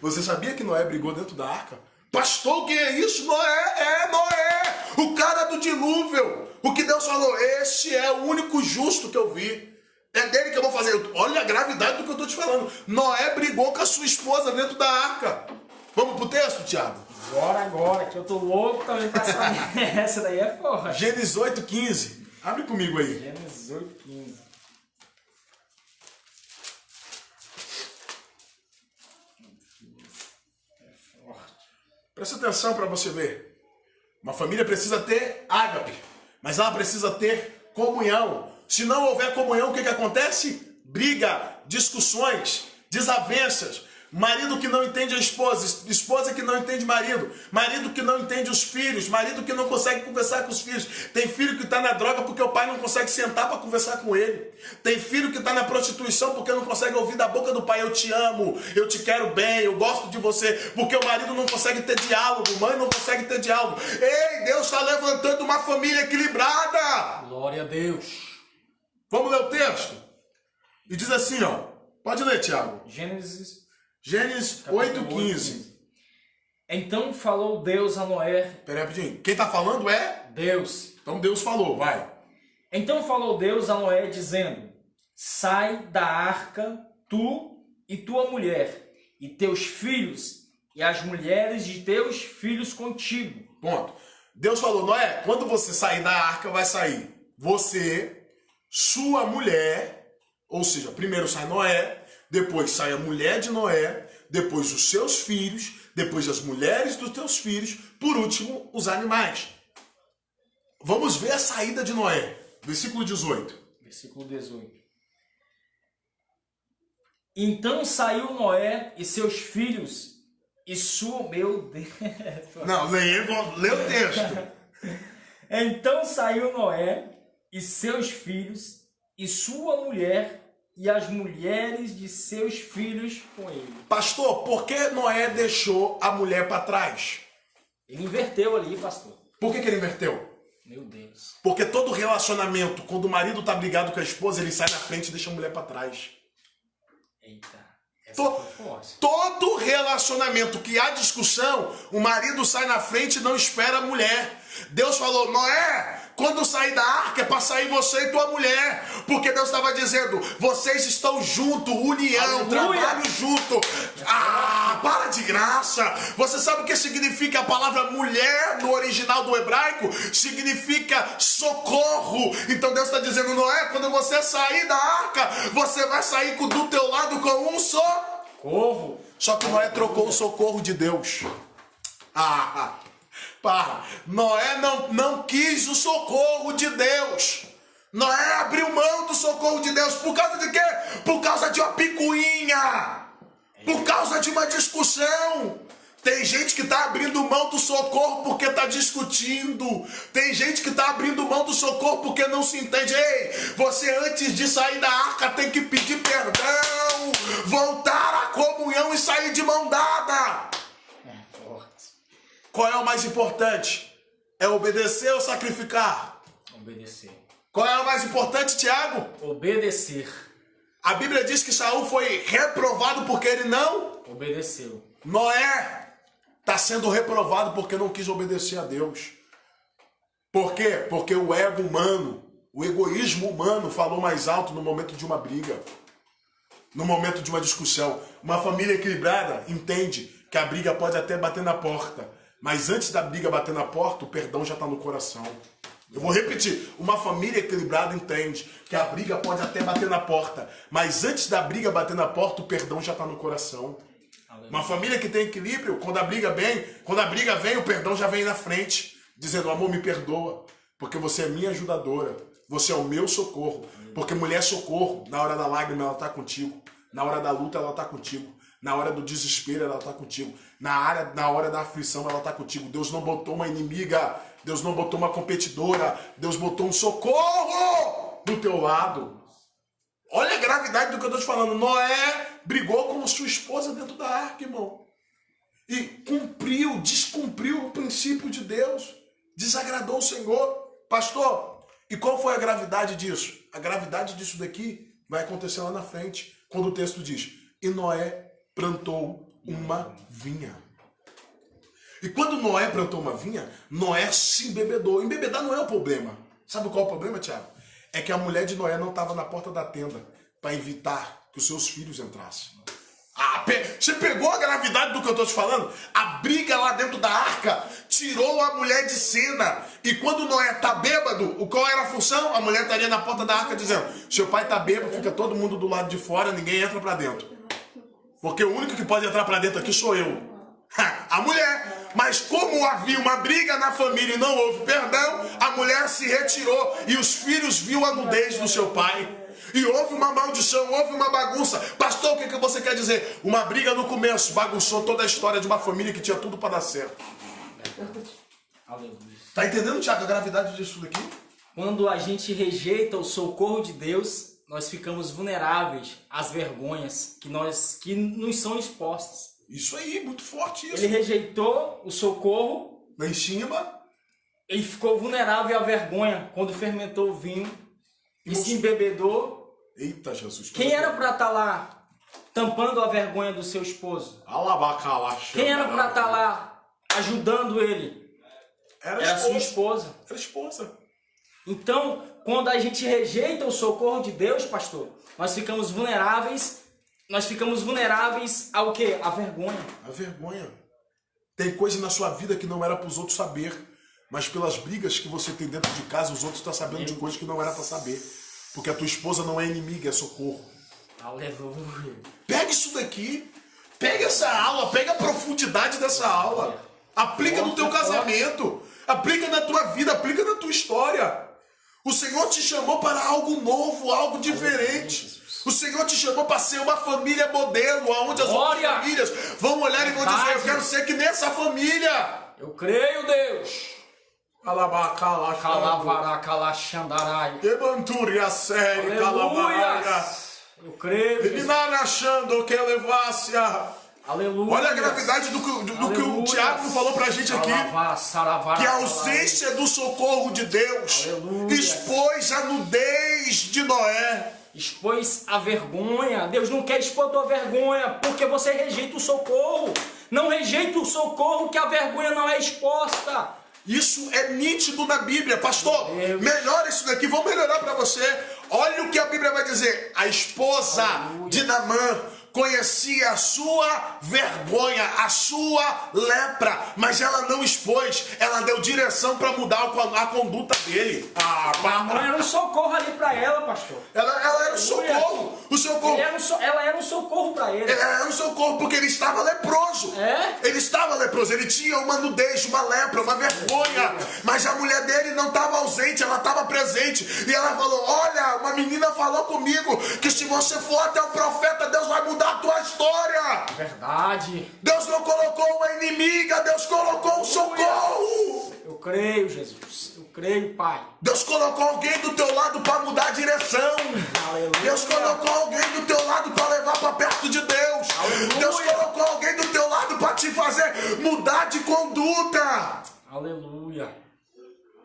Você sabia que Noé brigou dentro da arca? Pastor, o que é isso? Noé, Noé, o cara do dilúvio. O que Deus falou, este é o único justo que eu vi. É dele que eu vou fazer. Olha a gravidade do que eu estou te falando. Noé brigou com a sua esposa dentro da arca. Vamos pro texto, Tiago?
Bora agora, que eu tô louco também pra saber. Essa daí é forte.
Gênesis 8:15. Abre comigo aí.
Gênesis 8:15. É forte.
Presta atenção para você ver. Uma família precisa ter ágape, mas ela precisa ter comunhão. Se não houver comunhão, o que acontece? Briga, discussões, desavenças. Marido que não entende a esposa, esposa que não entende marido que não entende os filhos, marido que não consegue conversar com os filhos. Tem filho que está na droga porque o pai não consegue sentar para conversar com ele. Tem filho que está na prostituição porque não consegue ouvir da boca do pai: eu te amo, eu te quero bem, eu gosto de você. Porque o marido não consegue ter diálogo, mãe não consegue ter diálogo. Ei, Deus está levantando uma família equilibrada.
Glória a Deus.
Vamos ler o texto? E diz assim, ó. Pode ler, Tiago.
Gênesis
8:15.
Então falou Deus a Noé.
Peraí, rapidinho. Quem está falando é
Deus.
Então Deus falou, vai.
Então falou Deus a Noé, dizendo: sai da arca, tu e tua mulher, e teus filhos, e as mulheres de teus filhos contigo.
Ponto. Deus falou: Noé, quando você sair da arca, vai sair você, sua mulher, ou seja, primeiro sai Noé, depois sai a mulher de Noé, depois os seus filhos, depois as mulheres dos teus filhos, por último, os animais. Vamos ver a saída de Noé. Versículo 18.
Versículo 18. Então saiu Noé e seus filhos e sua... Meu Deus.
Não, lê o texto.
Então saiu Noé e seus filhos e sua mulher e as mulheres de seus filhos com ele.
Pastor, por que Noé deixou a mulher para trás?
Ele inverteu ali, pastor.
Por que ele inverteu?
Meu Deus.
Porque todo relacionamento, quando o marido está brigado com a esposa, ele sai na frente e deixa a mulher para trás.
Eita. Foi forte.
Todo relacionamento que há discussão, o marido sai na frente e não espera a mulher. Deus falou: Noé, quando sair da arca é para sair você e tua mulher. Porque Deus estava dizendo: vocês estão juntos, união,
Aleluia.
trabalho junto. Ah, para de graça. Você sabe o que significa a palavra mulher no original do hebraico? Significa socorro. Então Deus está dizendo: Noé, quando você sair da arca, você vai sair do teu lado com um socorro. Só que Noé trocou o socorro de Deus. Noé não quis o socorro de Deus. Noé abriu mão do socorro de Deus. Por causa de quê? Por causa de uma picuinha. Por causa de uma discussão. Tem gente que está abrindo mão do socorro porque está discutindo. Tem gente que está abrindo mão do socorro porque não se entende. Ei, você antes de sair da arca tem que pedir perdão, voltar à comunhão e sair de mão dada. Qual é o mais importante? É obedecer ou sacrificar?
Obedecer.
Qual é o mais importante, Tiago?
Obedecer.
A Bíblia diz que Saul foi reprovado porque ele não
obedeceu.
Noé está sendo reprovado porque não quis obedecer a Deus. Por quê? Porque o ego humano, o egoísmo humano falou mais alto no momento de uma briga, no momento de uma discussão. Uma família equilibrada entende que a briga pode até bater na porta, mas antes da briga bater na porta, o perdão já está no coração. Eu vou repetir. Uma família equilibrada entende que a briga pode até bater na porta, mas antes da briga bater na porta, o perdão já está no coração. Uma família que tem equilíbrio, quando a briga vem, o perdão já vem na frente, dizendo, amor, me perdoa, porque você é minha ajudadora, você é o meu socorro, porque mulher é socorro, na hora da lágrima ela está contigo, na hora da luta ela está contigo, na hora do desespero ela está contigo, na hora da aflição ela está contigo. Deus não botou uma inimiga, Deus não botou uma competidora, Deus botou um socorro do teu lado. Olha a gravidade do que eu estou te falando. Noé brigou com sua esposa dentro da arca, irmão. E descumpriu o princípio de Deus. Desagradou o Senhor. Pastor, e qual foi a gravidade disso? A gravidade disso daqui vai acontecer lá na frente, quando o texto diz, e Noé plantou uma vinha. E quando Noé plantou uma vinha, Noé se embebedou. Embebedar não é o problema. Sabe qual é o problema, Tiago? É que a mulher de Noé não estava na porta da tenda para evitar que os seus filhos entrassem. Você pegou a gravidade do que eu estou te falando? A briga lá dentro da arca tirou a mulher de cena. E quando Noé está bêbado, qual era a função? A mulher estaria na porta da arca dizendo, seu pai está bêbado, fica todo mundo do lado de fora, ninguém entra para dentro. Porque o único que pode entrar para dentro aqui sou eu. A mulher. Mas como havia uma briga na família e não houve perdão, a mulher se retirou e os filhos viu a nudez do seu pai. E houve uma maldição, houve uma bagunça. Pastor, o que você quer dizer? Uma briga no começo bagunçou toda a história de uma família que tinha tudo para dar certo. Tá entendendo, Tiago, a gravidade disso daqui?
Quando a gente rejeita o socorro de Deus, nós ficamos vulneráveis às vergonhas que nos são expostas.
Isso aí, muito forte isso.
Ele rejeitou o socorro.
Lá em cima.
Ele ficou vulnerável à vergonha quando fermentou o vinho e se embebedou.
Eita, Jesus.
Quem era para estar lá tampando a vergonha do seu esposo? Quem era para estar lá ajudando ele? Era a sua esposa.
Era a esposa.
Então, quando a gente rejeita o socorro de Deus, pastor, nós ficamos vulneráveis. Nós ficamos vulneráveis ao quê? A vergonha.
A vergonha. Tem coisa na sua vida que não era para os outros saber, mas pelas brigas que você tem dentro de casa, os outros estão sabendo de coisas que não era para saber. Porque a tua esposa não é inimiga, é socorro.
Aleluia.
Pega isso daqui, pega essa aula, pega a profundidade dessa aula, aplica no teu casamento, aplica na tua vida, aplica na tua história. O Senhor te chamou para algo novo, algo diferente. O Senhor te chamou para ser uma família modelo, onde as outras famílias vão olhar e vão dizer, eu quero ser que nessa família.
Eu creio, Deus. Calavarakalaxandarai.
Emanturia série, calavaria.
Eu creio.
Ele não achando que levasse a...
Aleluia.
Olha a gravidade do que o Tiago falou pra gente aqui. Que a ausência do socorro de Deus expôs a nudez de Noé.
Expôs a vergonha. Deus não quer expor a tua vergonha porque você rejeita o socorro. Não rejeita o socorro que a vergonha não é exposta.
Isso é nítido na Bíblia. Pastor, melhora isso daqui. Vou melhorar para você. Olha o que a Bíblia vai dizer. A esposa de Naamã conhecia a sua vergonha, a sua lepra, mas ela não expôs, ela deu direção para mudar a conduta dele.
Não era um socorro ali para ela, pastor.
Ela era um socorro. O socorro.
Ela era um socorro para ele.
Ela era um socorro porque ele estava leproso. Ele estava leproso, ele tinha uma nudez, uma lepra, uma vergonha. Mas a mulher dele não estava ausente, ela estava presente. E ela falou: olha, uma menina falou comigo que se você for até o profeta, Deus vai mudar a tua história.
Verdade.
Deus não colocou uma inimiga, Deus colocou um socorro.
Eu creio, Jesus. Eu creio, Pai.
Deus colocou alguém do teu lado para mudar a direção.
Aleluia.
Deus colocou alguém do teu lado para levar para perto de Deus.
Aleluia.
Deus colocou alguém do teu lado para te fazer mudar de conduta.
Aleluia.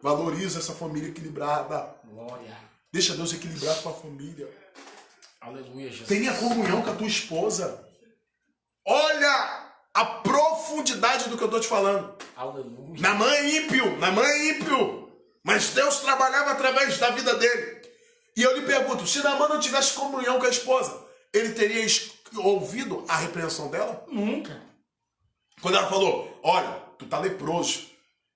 Valoriza essa família equilibrada.
Glória.
Deixa Deus equilibrar a tua família.
Aleluia, Jesus.
Tenha comunhão com a tua esposa. Olha a profundidade do que eu estou te falando.
Aleluia.
Naamã é ímpio. Mas Deus trabalhava através da vida dele. E eu lhe pergunto, se Naamã não tivesse comunhão com a esposa, ele teria ouvido a repreensão dela?
Nunca.
Quando ela falou, olha, tu tá leproso,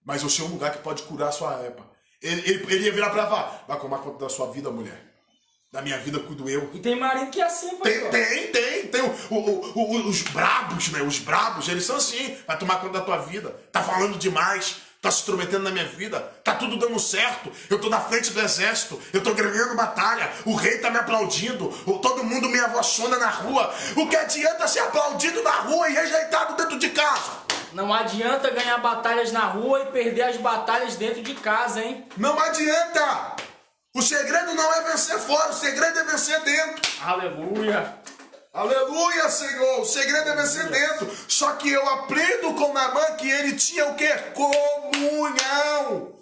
mas eu sei um lugar que pode curar a sua lepra. Ele ia virar para ela, vai tomar conta da sua vida, mulher. Da minha vida cuido eu.
E tem marido que é assim, pastor.
Tem os brabos, né? Os brabos, eles são assim. Vai tomar conta da tua vida. Tá falando demais. Tá se intrometendo na minha vida. Tá tudo dando certo. Eu tô na frente do exército. Eu tô ganhando batalha. O rei tá me aplaudindo. Todo mundo me ovaciona na rua. O que adianta ser aplaudido na rua e rejeitado dentro de casa?
Não adianta ganhar batalhas na rua e perder as batalhas dentro de casa, hein?
Não adianta! O segredo não é vencer fora, o segredo é vencer dentro.
Aleluia!
Aleluia, Senhor! O segredo é vencer dentro. Só que eu aprendo com Naamã que ele tinha o quê? Comunhão.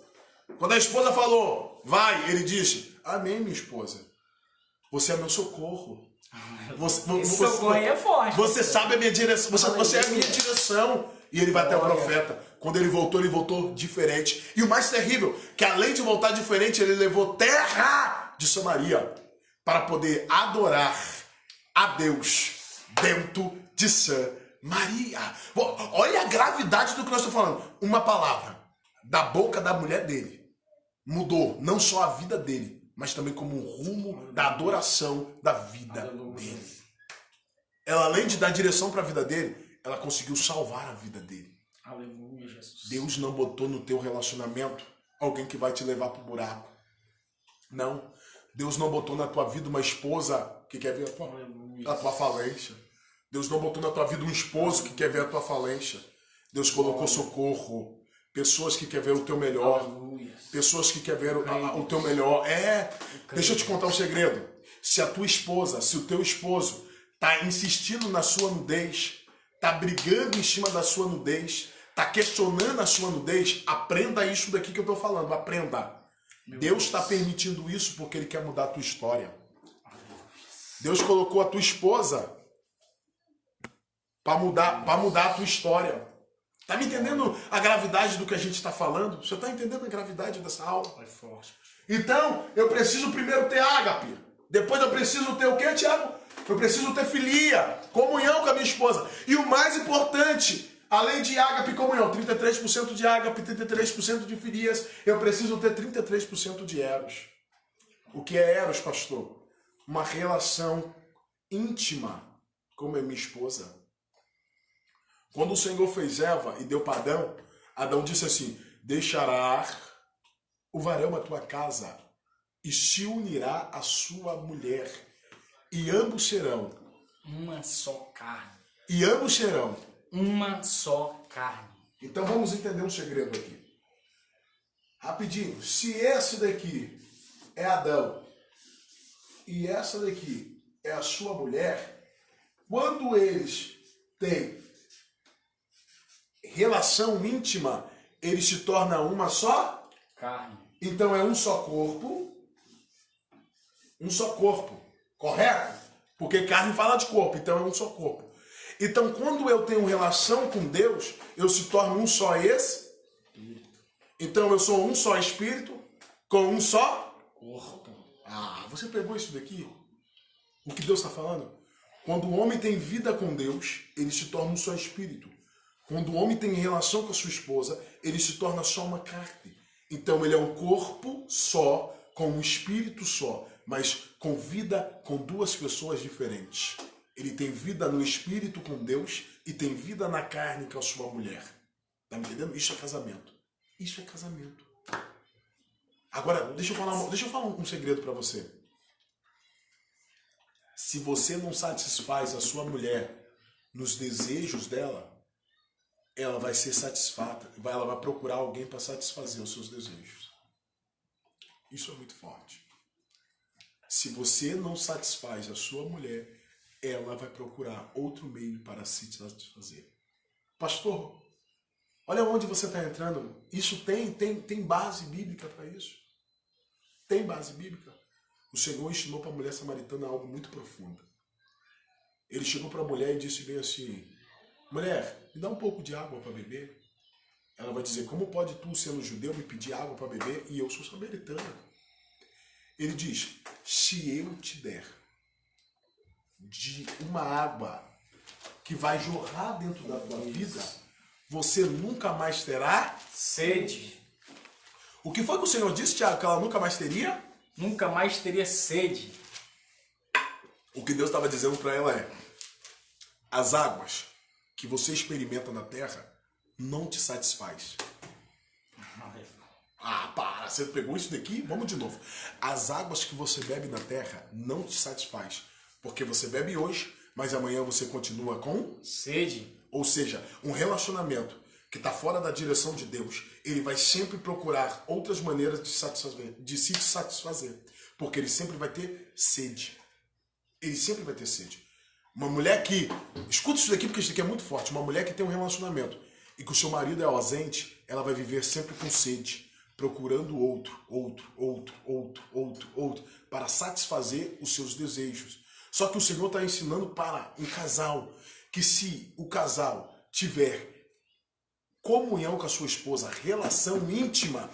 Quando a esposa falou, vai, ele disse, amém, minha esposa. Você é meu socorro.
Esse socorro aí é forte.
Você sabe a minha direção. Você é a minha direção. E ele vai até o profeta. Quando ele voltou diferente. E o mais terrível, que além de voltar diferente, ele levou terra de Samaria para poder adorar a Deus dentro de Samaria. Olha a gravidade do que nós estamos falando. Uma palavra da boca da mulher dele mudou não só a vida dele, mas também como um rumo da adoração da vida dele. Ela, além de dar direção para a vida dele, ela conseguiu salvar a vida dele.
Aleluia, Jesus.
Deus não botou no teu relacionamento alguém que vai te levar pro buraco. Não. Deus não botou na tua vida uma esposa que quer ver a tua falência. Deus não botou na tua vida um esposo que quer ver a tua falência. Deus colocou socorro. Pessoas que querem ver o teu melhor.
Aleluia.
Pessoas que querem ver o teu melhor. Deixa eu te contar um segredo. Se a tua esposa, se o teu esposo está insistindo na sua nudez, está brigando em cima da sua nudez, está questionando a sua nudez, aprenda isso daqui que eu estou falando, aprenda. Deus está permitindo isso porque Ele quer mudar a tua história. Deus colocou a tua esposa para mudar a tua história. Está me entendendo a gravidade do que a gente está falando? Você está entendendo a gravidade dessa aula?
É forte.
Então, eu preciso primeiro ter ágape. Depois eu preciso ter o quê, Tiago? Eu preciso ter filia, comunhão com a minha esposa. E o mais importante, além de ágape e comunhão, 33% de ágape, 33% de filias, eu preciso ter 33% de eros. O que é eros, pastor? Uma relação íntima com a minha esposa. Quando o Senhor fez Eva e deu para Adão, Adão disse assim, deixará o varão a tua casa e se unirá à sua mulher. E ambos serão
uma só carne.
E ambos serão
uma só carne.
Então vamos entender um segredo aqui. Rapidinho. Se esse daqui é Adão e essa daqui é a sua mulher, quando eles têm relação íntima, eles se tornam uma só
carne.
Então é um só corpo. Um só corpo. Correto? Porque carne fala de corpo, então é um só corpo. Então, quando eu tenho relação com Deus, eu se torno um só espírito. Então, eu sou um só espírito com um só
corpo.
Ah, você pegou isso daqui? O que Deus está falando? Quando o homem tem vida com Deus, ele se torna um só espírito. Quando o homem tem relação com a sua esposa, ele se torna só uma carne. Então, ele é um corpo só, com um espírito só, mas com vida com duas pessoas diferentes. Ele tem vida no espírito com Deus e tem vida na carne com a sua mulher. Tá me entendendo? Isso é casamento. Isso é casamento. Agora, deixa eu falar um segredo para você. Se você não satisfaz a sua mulher nos desejos dela, ela vai ser satisfeita, ela vai procurar alguém para satisfazer os seus desejos. Isso é muito forte. Se você não satisfaz a sua mulher, ela vai procurar outro meio para se satisfazer. Pastor, olha onde você está entrando. Isso tem base bíblica para isso. Tem base bíblica. O Senhor ensinou para a mulher samaritana algo muito profundo. Ele chegou para a mulher e disse bem assim, mulher, me dá um pouco de água para beber. Ela vai dizer, como pode tu, sendo judeu, me pedir água para beber e eu sou samaritana? Ele diz, se eu te der de uma água que vai jorrar dentro da tua vida, você nunca mais terá
sede.
O que foi que o Senhor disse, Tiago, que ela nunca mais teria?
Nunca mais teria sede.
O que Deus estava dizendo para ela é: as águas que você experimenta na terra não te satisfaz. Ah, para, você pegou isso daqui? Vamos de novo. As águas que você bebe na terra não te satisfaz, porque você bebe hoje, mas amanhã você continua com
sede.
Ou seja, um relacionamento que está fora da direção de Deus, ele vai sempre procurar outras maneiras de se satisfazer, porque ele sempre vai ter sede. Ele sempre vai ter sede. Uma mulher que, escuta isso daqui porque isso daqui é muito forte, uma mulher que tem um relacionamento e que o seu marido é ausente, ela vai viver sempre com sede, procurando outro, para satisfazer os seus desejos. Só que o Senhor está ensinando para um casal que, se o casal tiver comunhão com a sua esposa, relação íntima,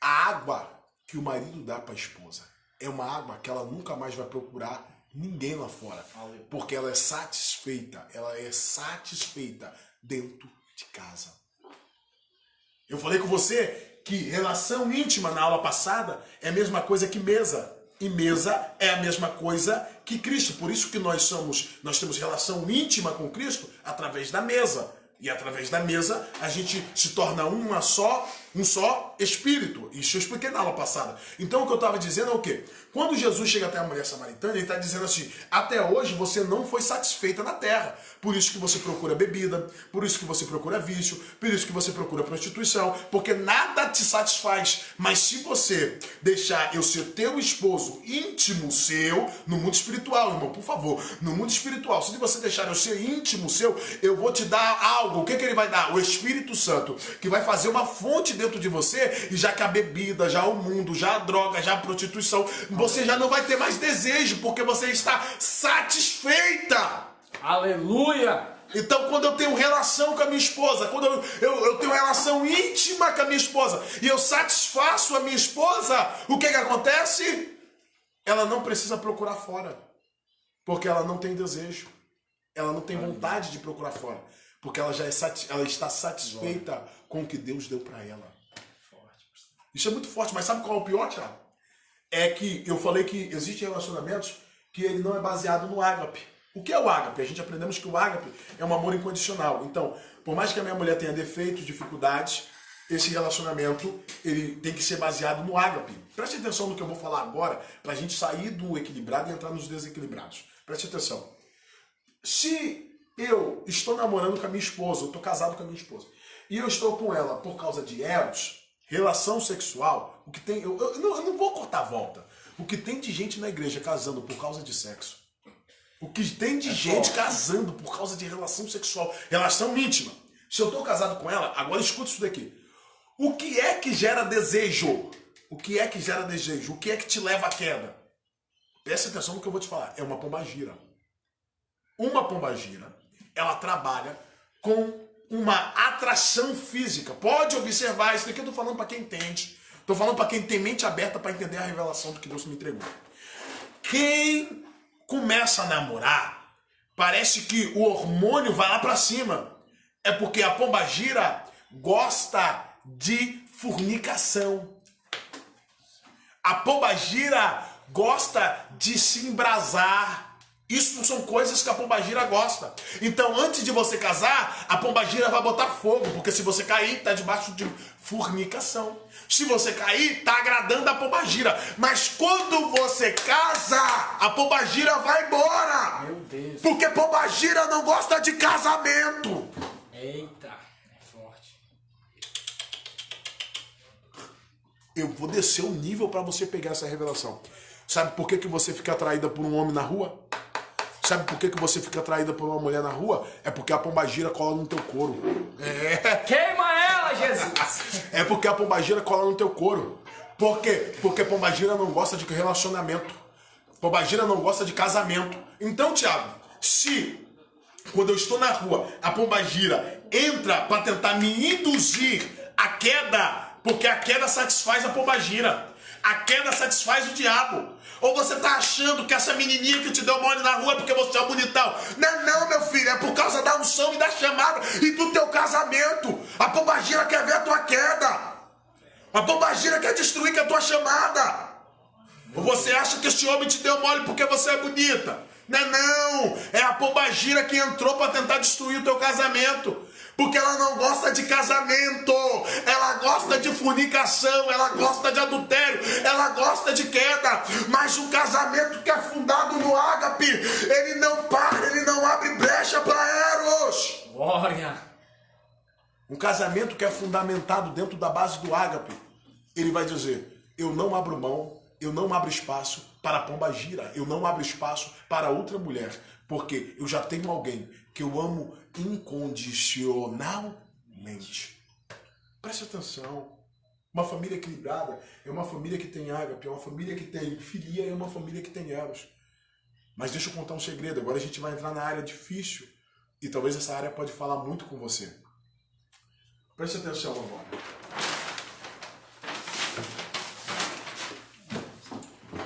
a água que o marido dá para a esposa é uma água que ela nunca mais vai procurar ninguém lá fora, porque ela é satisfeita dentro de casa. Eu falei com você que relação íntima na aula passada é a mesma coisa que mesa. E mesa é a mesma coisa que Cristo. Por isso que nós temos relação íntima com Cristo através da mesa. E através da mesa a gente se torna um só espírito. Isso eu expliquei na aula passada. Então o que eu estava dizendo é o quê? Quando Jesus chega até a mulher samaritana, ele está dizendo assim: até hoje você não foi satisfeita na terra. Por isso que você procura bebida, por isso que você procura vício, por isso que você procura prostituição, porque nada te satisfaz. Mas se você deixar eu ser teu esposo íntimo seu, no mundo espiritual, irmão, por favor, no mundo espiritual, se você deixar eu ser íntimo seu, eu vou te dar algo. O que ele vai dar? O Espírito Santo, que vai fazer uma fonte dentro de você, e já que a bebida, já o mundo, já a droga, já a prostituição, você já não vai ter mais desejo, porque você está satisfeita.
Aleluia!
Então, quando eu tenho relação com a minha esposa, quando eu tenho relação íntima com a minha esposa, e eu satisfaço a minha esposa, o que acontece? Ela não precisa procurar fora, porque ela não tem desejo, ela não tem vontade de procurar fora, porque ela está satisfeita com o que Deus deu para ela. Isso é muito forte, mas sabe qual é o pior, Thiago? É que eu falei que existem relacionamentos que ele não é baseado no ágape. O que é o ágape? A gente aprendemos que o ágape é um amor incondicional. Então, por mais que a minha mulher tenha defeitos, dificuldades, esse relacionamento ele tem que ser baseado no ágape. Preste atenção no que eu vou falar agora, para a gente sair do equilibrado e entrar nos desequilibrados. Preste atenção. Se eu estou namorando com a minha esposa, eu estou casado com a minha esposa, e eu estou com ela por causa de eros, relação sexual, o que tem, eu não vou cortar a volta. O que tem de gente na igreja casando por causa de sexo, o que tem de gente casando por causa de relação sexual, relação íntima. Se eu estou casado com ela, agora escuta isso daqui. O que é que gera desejo? O que é que gera desejo? O que é que te leva à queda? Presta atenção no que eu vou te falar. É uma pombagira. Uma pombagira, ela trabalha com uma atração física. Pode observar, isso daqui eu estou falando para quem entende. Estou falando para quem tem mente aberta para entender a revelação do que Deus me entregou. Quem começa a namorar, parece que o hormônio vai lá para cima. É porque a pombagira gosta de fornicação. A pombagira gosta de se embrasar. Isso são coisas que a pombagira gosta. Então, antes de você casar, a pombagira vai botar fogo, porque se você cair, está debaixo de fornicação. Se você cair, está agradando a pombagira. Mas quando você casa, a pombagira vai embora.
Meu Deus.
Porque pombagira não gosta de casamento.
Eita, é forte.
Eu vou descer o nível para você pegar essa revelação. Sabe por que você fica atraída por um homem na rua? Sabe por que você fica atraída por uma mulher na rua? É porque a pombagira cola no teu couro.
Queima ela, Jesus!
É porque a pombagira cola no teu couro. Por quê? Porque a pombagira não gosta de relacionamento. Pombagira não gosta de casamento. Então, Thiago, se quando eu estou na rua, a pombagira entra para tentar me induzir à queda, porque a queda satisfaz a pombagira. A queda satisfaz o diabo. Ou você tá achando que essa menininha que te deu mole na rua é porque você é bonitão? Não, meu filho, é por causa da unção e da chamada e do teu casamento. A pombagira quer ver a tua queda. A pombagira quer destruir a tua chamada. Ou você acha que esse homem te deu mole porque você é bonita? Não, é a pombagira que entrou para tentar destruir o teu casamento. Porque ela não gosta de casamento, ela gosta de fornicação, ela gosta de adultério, ela gosta de queda. Mas um casamento que é fundado no ágape, ele não para, ele não abre brecha para Eros.
Glória!
Um casamento que é fundamentado dentro da base do ágape, ele vai dizer, eu não abro mão, eu não abro espaço para a pombagira, eu não abro espaço para outra mulher, porque eu já tenho alguém que eu amo incondicionalmente. Preste atenção. Uma família equilibrada é uma família que tem ágape, é uma família que tem filia, é uma família que tem eros. Mas deixa eu contar um segredo. Agora a gente vai entrar na área difícil e talvez essa área pode falar muito com você. Preste atenção agora.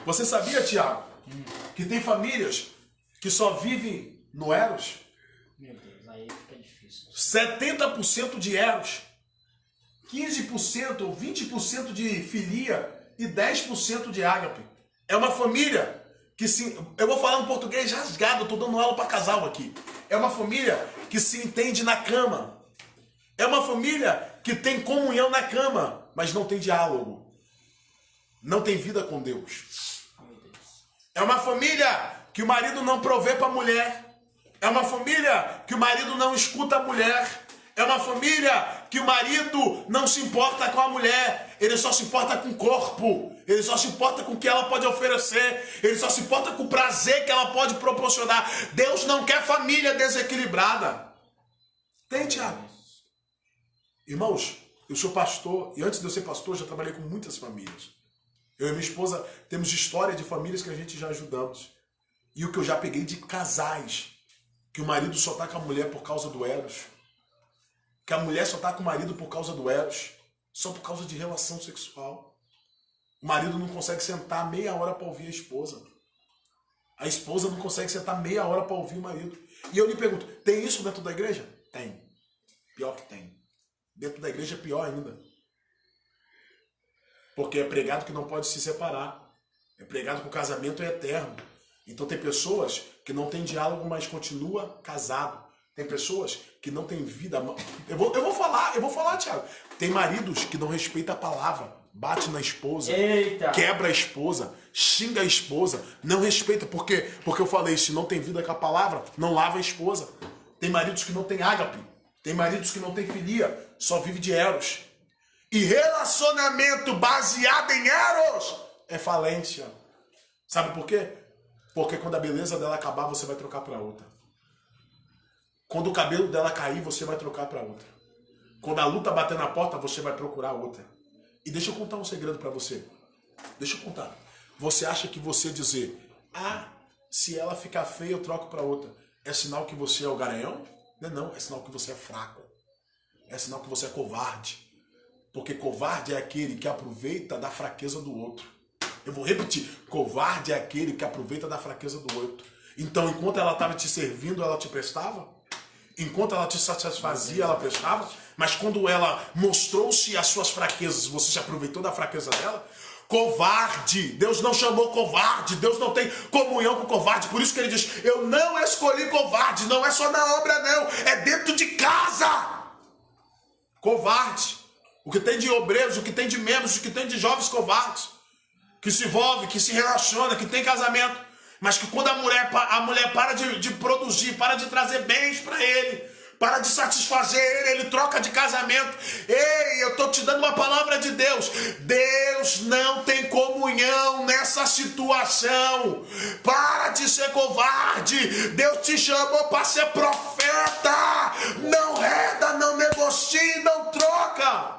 Você sabia, Tiago, que tem famílias que só vivem no eros?
Meu Deus, aí fica difícil.
70% de eros, 15% ou 20% de filia e 10% de ágape. É uma família que se... Eu vou falar um português rasgado, eu estou dando aula para casal aqui. É uma família que se entende na cama. É uma família que tem comunhão na cama, mas não tem diálogo. Não tem vida com Deus. É uma família que o marido não provê para a mulher. É uma família que o marido não escuta a mulher. É uma família que o marido não se importa com a mulher. Ele só se importa com o corpo. Ele só se importa com o que ela pode oferecer. Ele só se importa com o prazer que ela pode proporcionar. Deus não quer família desequilibrada. Tem, Tiago? Irmãos, eu sou pastor e antes de eu ser pastor já trabalhei com muitas famílias. Eu e minha esposa temos história de famílias que a gente já ajudamos. E o que eu já peguei de casais, que o marido só está com a mulher por causa do eros, que a mulher só está com o marido por causa do eros, só por causa de relação sexual. O marido não consegue sentar meia hora para ouvir a esposa. A esposa não consegue sentar meia hora para ouvir o marido. E eu lhe pergunto, tem isso dentro da igreja? Tem. Pior que tem. Dentro da igreja é pior ainda. Porque é pregado que não pode se separar. É pregado que o casamento é eterno. Então tem pessoas que não têm diálogo, mas continua casado. Tem pessoas que não têm vida. Eu vou falar, Thiago. Tem maridos que não respeitam a palavra. Bate na esposa.
Eita.
Quebra a esposa. Xinga a esposa. Não respeita. Por quê? Porque eu falei, se não tem vida com a palavra, não lava a esposa. Tem maridos que não têm ágape. Tem maridos que não têm filia. Só vive de eros. E relacionamento baseado em eros é falência. Sabe por quê? Porque quando a beleza dela acabar, você vai trocar para outra. Quando o cabelo dela cair, você vai trocar para outra. Quando a luta bater na porta, você vai procurar outra. E deixa eu contar um segredo para você. Deixa eu contar. Você acha que você dizer, se ela ficar feia, eu troco para outra, é sinal que você é o garanhão? Não, é sinal que você é fraco. É sinal que você é covarde. Porque covarde é aquele que aproveita da fraqueza do outro. Eu vou repetir. Covarde é aquele que aproveita da fraqueza do outro. Então, enquanto ela estava te servindo, ela te prestava? Enquanto ela te satisfazia, ela prestava? Mas quando ela mostrou-se as suas fraquezas, você se aproveitou da fraqueza dela? Covarde. Deus não chamou covarde. Deus não tem comunhão com covarde. Por isso que ele diz, eu não escolhi covarde. Não é só na obra, não. É dentro de casa. Covarde. O que tem de obreiros, o que tem de membros, o que tem de jovens covardes, que se envolve, que se relaciona, que tem casamento, mas que quando a mulher para de produzir, para de trazer bens para ele, para de satisfazer ele troca de casamento. Ei, eu estou te dando uma palavra de Deus. Deus não tem comunhão nessa situação. Para de ser covarde. Deus te chamou para ser profeta. Não reda, não negocie, não troca.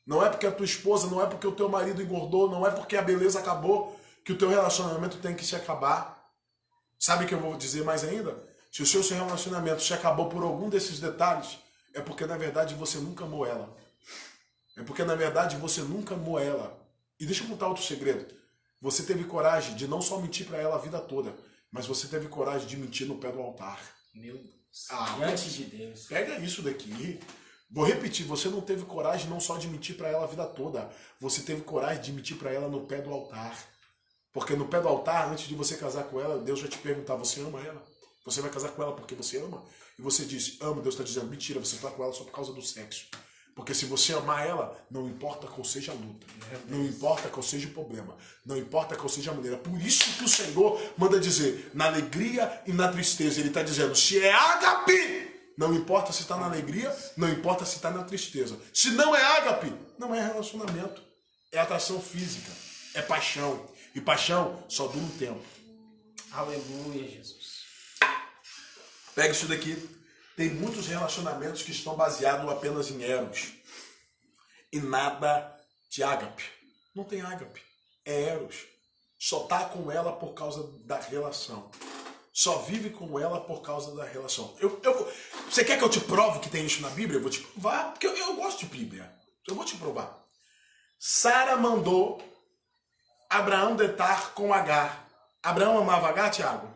Não é porque a tua esposa, não é porque o teu marido engordou, não é porque a beleza acabou, que o teu relacionamento tem que se acabar. Sabe o que eu vou dizer mais ainda? Se o seu relacionamento se acabou por algum desses detalhes, é porque na verdade você nunca amou ela. É porque na verdade você nunca amou ela. E deixa eu contar outro segredo. Você teve coragem de não só mentir para ela a vida toda, mas você teve coragem de mentir no pé do altar.
Meu Deus. Diante de Deus.
Pega isso daqui. Vou repetir, você não teve coragem não só de mentir para ela a vida toda, você teve coragem de mentir para ela no pé do altar. Porque no pé do altar, antes de você casar com ela, Deus vai te perguntar, você ama ela? Você vai casar com ela porque você ama? E você diz, amo, Deus está dizendo, mentira, você está com ela só por causa do sexo. Porque se você amar ela, não importa qual seja a luta, não importa qual seja o problema, não importa qual seja a maneira. Por isso que o Senhor manda dizer, na alegria e na tristeza. Ele está dizendo, se é ágape, não importa se está na alegria, não importa se está na tristeza. Se não é ágape, não é relacionamento. É atração física, é paixão. E paixão só dura um tempo.
Aleluia, Jesus.
Pega isso daqui. Tem muitos relacionamentos que estão baseados apenas em eros. E nada de ágape. Não tem ágape. É eros. Só tá com ela por causa da relação. Só vive com ela por causa da relação. Você quer que eu te prove que tem isso na Bíblia? Eu vou te provar, porque eu gosto de Bíblia. Eu vou te provar. Sara mandou Abraão deitar com Agar. Abraão amava Agar, Tiago?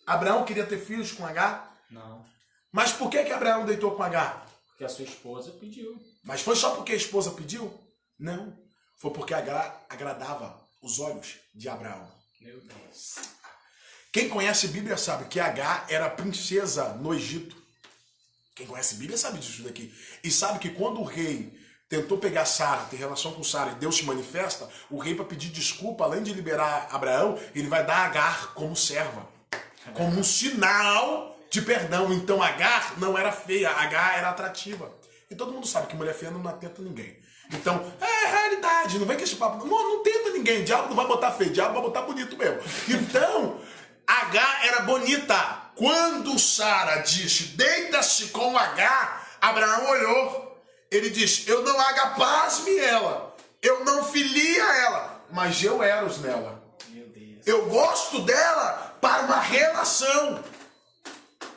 Abraão queria ter filhos com Agar?
Não.
Mas por que Abraão deitou com Agar?
Porque a sua esposa pediu.
Mas foi só porque a esposa pediu? Não. Foi porque Agar agradava os olhos de Abraão.
Meu Deus.
Quem conhece Bíblia sabe que Agar era princesa no Egito. Quem conhece Bíblia sabe disso daqui. E sabe que quando o rei tentou pegar Sara, ter relação com Sara, e Deus se manifesta, o rei, para pedir desculpa, além de liberar Abraão, ele vai dar Agar como serva. Como um sinal de perdão. Então Agar não era feia, Agar era atrativa. E todo mundo sabe que mulher feia não atenta ninguém. Então, é realidade, não vem com esse papo. Não tenta ninguém, diabo não vai botar feio, diabo vai botar bonito mesmo. Então, Agar era bonita. Quando Sara disse, deita-se com Agar, Abraão olhou. Ele disse, eu não agapasme ela, eu não filia ela, mas eu eros nela.
Meu Deus.
Eu gosto dela para uma relação.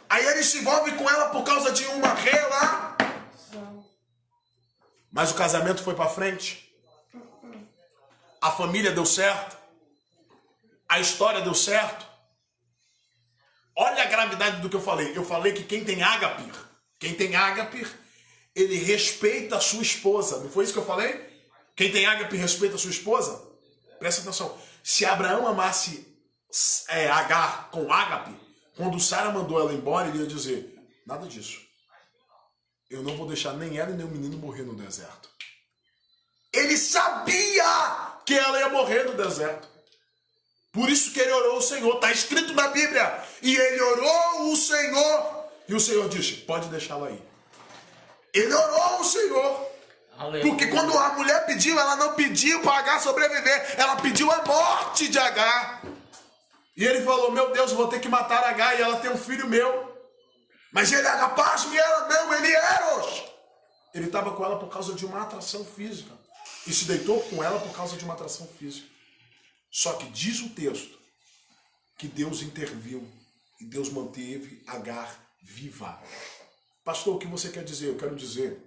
Aí ele se envolve com ela por causa de uma relação. Mas o casamento foi para frente. A família deu certo. A história deu certo. Olha a gravidade do que eu falei. Eu falei que quem tem ágape, ele respeita a sua esposa. Não foi isso que eu falei? Quem tem ágape respeita a sua esposa? Presta atenção. Se Abraão amasse Agar com ágape, quando Sara mandou ela embora, ele ia dizer, nada disso. Eu não vou deixar nem ela e nem o menino morrer no deserto. Ele sabia que ela ia morrer no deserto. Por isso que ele orou ao Senhor. Está escrito na Bíblia. E ele orou o Senhor. E o Senhor disse, pode deixá-la aí. Ele orou ao Senhor. Aleluia. Porque quando a mulher pediu, ela não pediu para Agar sobreviver. Ela pediu a morte de Agar. E ele falou, meu Deus, eu vou ter que matar Agar e ela tem um filho meu. Mas ele era capaz e ela não, ele era. Ele estava com ela por causa de uma atração física. E se deitou com ela por causa de uma atração física. Só que diz o texto que Deus interviu e Deus manteve Agar viva. Pastor, o que você quer dizer? Eu quero dizer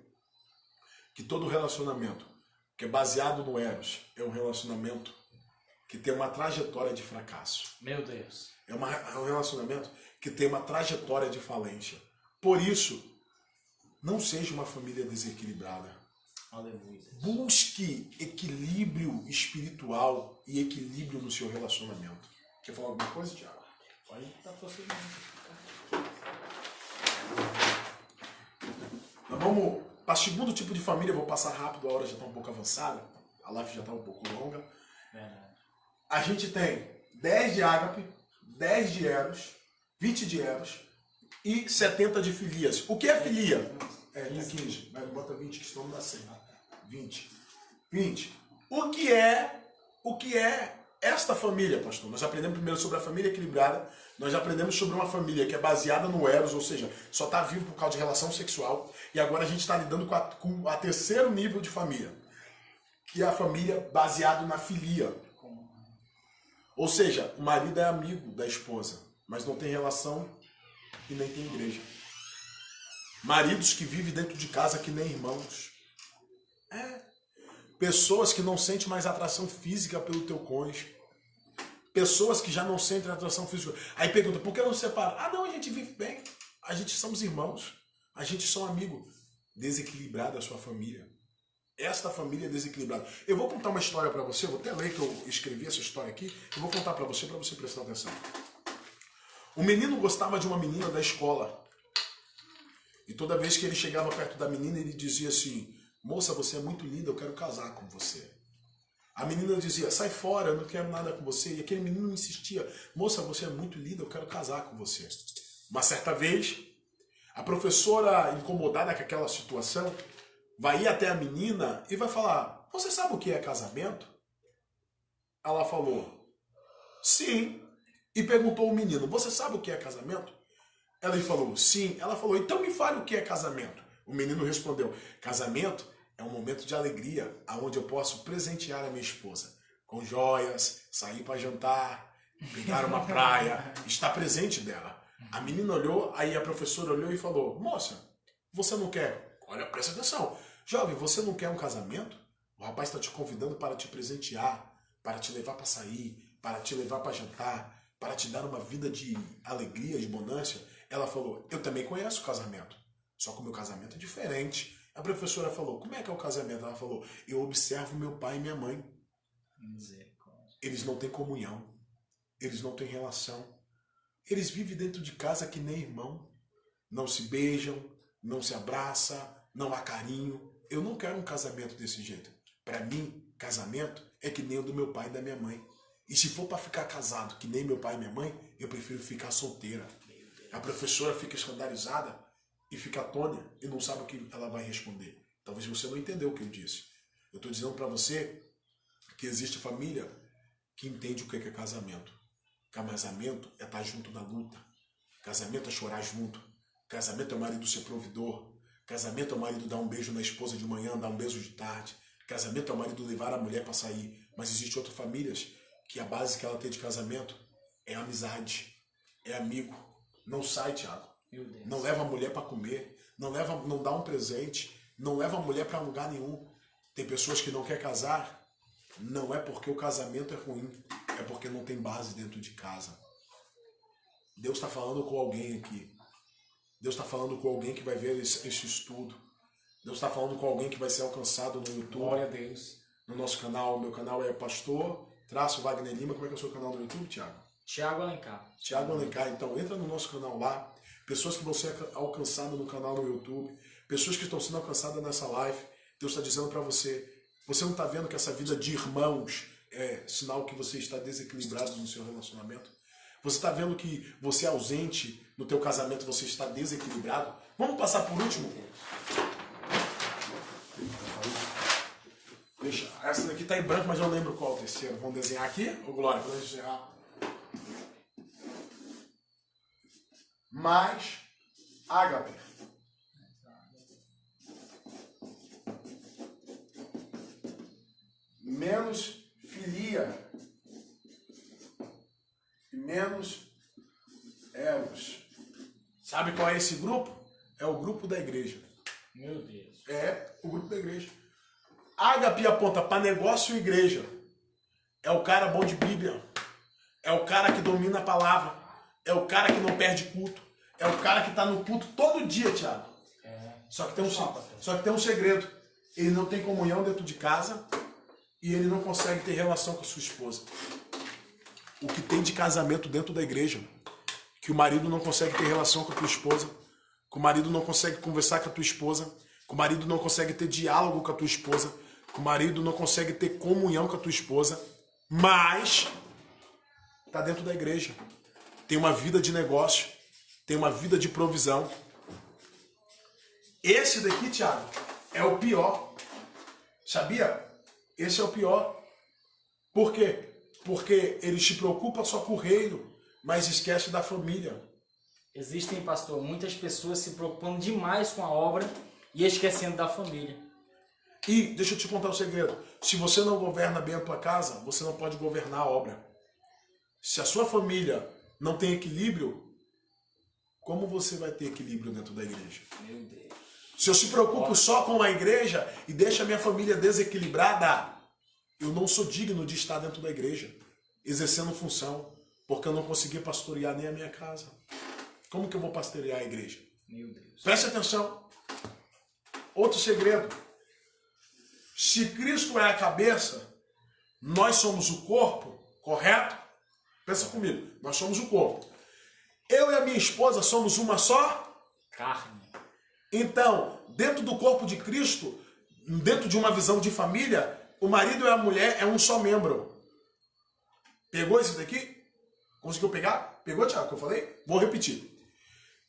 que todo relacionamento que é baseado no eros é um relacionamento que tem uma trajetória de fracasso.
Meu Deus.
É um relacionamento que tem uma trajetória de falência. Por isso, não seja uma família desequilibrada.
Aleluia.
Busque equilíbrio espiritual e equilíbrio no seu relacionamento. Quer falar alguma coisa, Thiago?
Pode estar prosseguindo.
Nós vamos para o segundo tipo de família. Eu vou passar rápido, a hora já está um pouco avançada. A live já está um pouco longa.
Verdade.
A gente tem 10 de ágape, 10 de eros, 20 de eros e 70 de filias. O que é filia? Tá 15. Mas bota 20 que senão não dá 100. 20. O que é esta família, pastor? Nós aprendemos primeiro sobre a família equilibrada. Nós aprendemos sobre uma família que é baseada no eros, ou seja, só está vivo por causa de relação sexual. E agora a gente está lidando com a terceiro nível de família, que é a família baseada na filia. Ou seja, o marido é amigo da esposa, mas não tem relação e nem tem igreja. Maridos que vivem dentro de casa que nem irmãos. Pessoas que não sentem mais atração física pelo teu cônjuge. Pessoas que já não sentem atração física. Aí pergunta, por que não separa? Ah, não, a gente vive bem. A gente somos irmãos. A gente são amigos. Desequilibrada a sua família. esta família desequilibrada. Eu vou contar uma história para você, vou até ler que eu escrevi essa história aqui, eu vou contar para você prestar atenção. O menino gostava de uma menina da escola. E toda vez que ele chegava perto da menina, ele dizia assim: moça, você é muito linda, eu quero casar com você. A menina dizia: sai fora, eu não quero nada com você. E aquele menino insistia: moça, você é muito linda, eu quero casar com você. Uma certa vez, a professora, incomodada com aquela situação, vai ir até a menina e vai falar: você sabe o que é casamento? Ela falou: sim. E perguntou ao menino: você sabe o que é casamento? Ela falou: sim. Ela falou: então me fale o que é casamento. O menino respondeu: casamento é um momento de alegria, onde eu posso presentear a minha esposa com joias, sair para jantar, pegar uma praia, estar presente dela. A menina olhou, aí a professora olhou e falou: moça, você não quer? Olha, presta atenção. Jovem, você não quer um casamento? O rapaz está te convidando para te presentear, para te levar para sair, para te levar para jantar, para te dar uma vida de alegria, de bonância. Ela falou: eu também conheço o casamento, só que o meu casamento é diferente. A professora falou: como é que é o casamento? Ela falou: eu observo meu pai e minha mãe. Eles não têm comunhão, eles não têm relação. Eles vivem dentro de casa que nem irmão. Não se beijam, não se abraçam, não há carinho. Eu não quero um casamento desse jeito. Para mim, casamento é que nem o do meu pai e da minha mãe. E se for para ficar casado que nem meu pai e minha mãe, eu prefiro ficar solteira. A professora fica escandalizada e fica atônita e não sabe o que ela vai responder. Talvez você não entendeu o que eu disse. Eu estou dizendo para você que existe família que entende o que é casamento. Casamento é estar junto na luta. Casamento é chorar junto. Casamento é o marido ser provedor. Casamento é o marido dar um beijo na esposa de manhã, dar um beijo de tarde. Casamento é o marido levar a mulher para sair. Mas existe outras famílias que a base que ela tem de casamento é amizade, é amigo. Não sai, Thiago. Não leva a mulher para comer, não dá um presente, não leva a mulher para lugar nenhum. Tem pessoas que não querem casar, não é porque o casamento é ruim, é porque não tem base dentro de casa. Deus está falando com alguém aqui. Deus está falando com alguém que vai ver esse estudo. Deus está falando com alguém que vai ser alcançado no YouTube.
Glória a Deus.
No nosso canal, meu canal é Pastor Wagner Lima. Como é que é o seu canal no YouTube, Thiago?
Tiago Alencar.
Tiago Alencar. Então entra no nosso canal lá. Pessoas que vão ser alcançadas no canal no YouTube. Pessoas que estão sendo alcançadas nessa live. Deus está dizendo para você: você não está vendo que essa vida de irmãos é sinal que você está desequilibrado no seu relacionamento? Você está vendo que você é ausente no teu casamento, você está desequilibrado? Vamos passar por último? Deixa. Essa daqui está em branco, mas eu lembro qual é o terceiro. Vamos desenhar aqui? Ô Glória, para desenhar. Mais ágape. Menos filia. E menos eros. Sabe qual é esse grupo? É o grupo da igreja.
Meu Deus.
É o grupo da igreja. Ágape aponta para negócio e igreja. É o cara bom de Bíblia. É o cara que domina a palavra. É o cara que não perde culto. É o cara que está no culto todo dia, Thiago. Só que tem um segredo. Ele não tem comunhão dentro de casa e ele não consegue ter relação com a sua esposa. O que tem de casamento dentro da igreja, que o marido não consegue ter relação com a tua esposa, que o marido não consegue conversar com a tua esposa, que o marido não consegue ter diálogo com a tua esposa, que o marido não consegue ter comunhão com a tua esposa, mas está dentro da igreja. Tem uma vida de negócio, tem uma vida de provisão. Esse daqui, Thiago, é o pior. Sabia? Esse é o pior. Por quê? Porque ele se preocupa só com o reino, mas esquece da família.
Existem, pastor, muitas pessoas se preocupando demais com a obra e esquecendo da família.
E deixa eu te contar um segredo. Se você não governa bem a tua casa, você não pode governar a obra. Se a sua família não tem equilíbrio, como você vai ter equilíbrio dentro da igreja?
Meu Deus.
Se eu se preocupo só com a igreja e deixo a minha família desequilibrada, eu não sou digno de estar dentro da igreja, exercendo função, porque eu não consegui pastorear nem a minha casa. Como que eu vou pastorear a igreja?
Meu Deus.
Preste atenção. Outro segredo. Se Cristo é a cabeça, nós somos o corpo, correto? Pensa comigo, nós somos o corpo. Eu e a minha esposa somos uma só
carne.
Então, dentro do corpo de Cristo, dentro de uma visão de família, o marido e a mulher é um só membro. Pegou isso daqui? Conseguiu pegar? Pegou, Tiago, que eu falei? Vou repetir.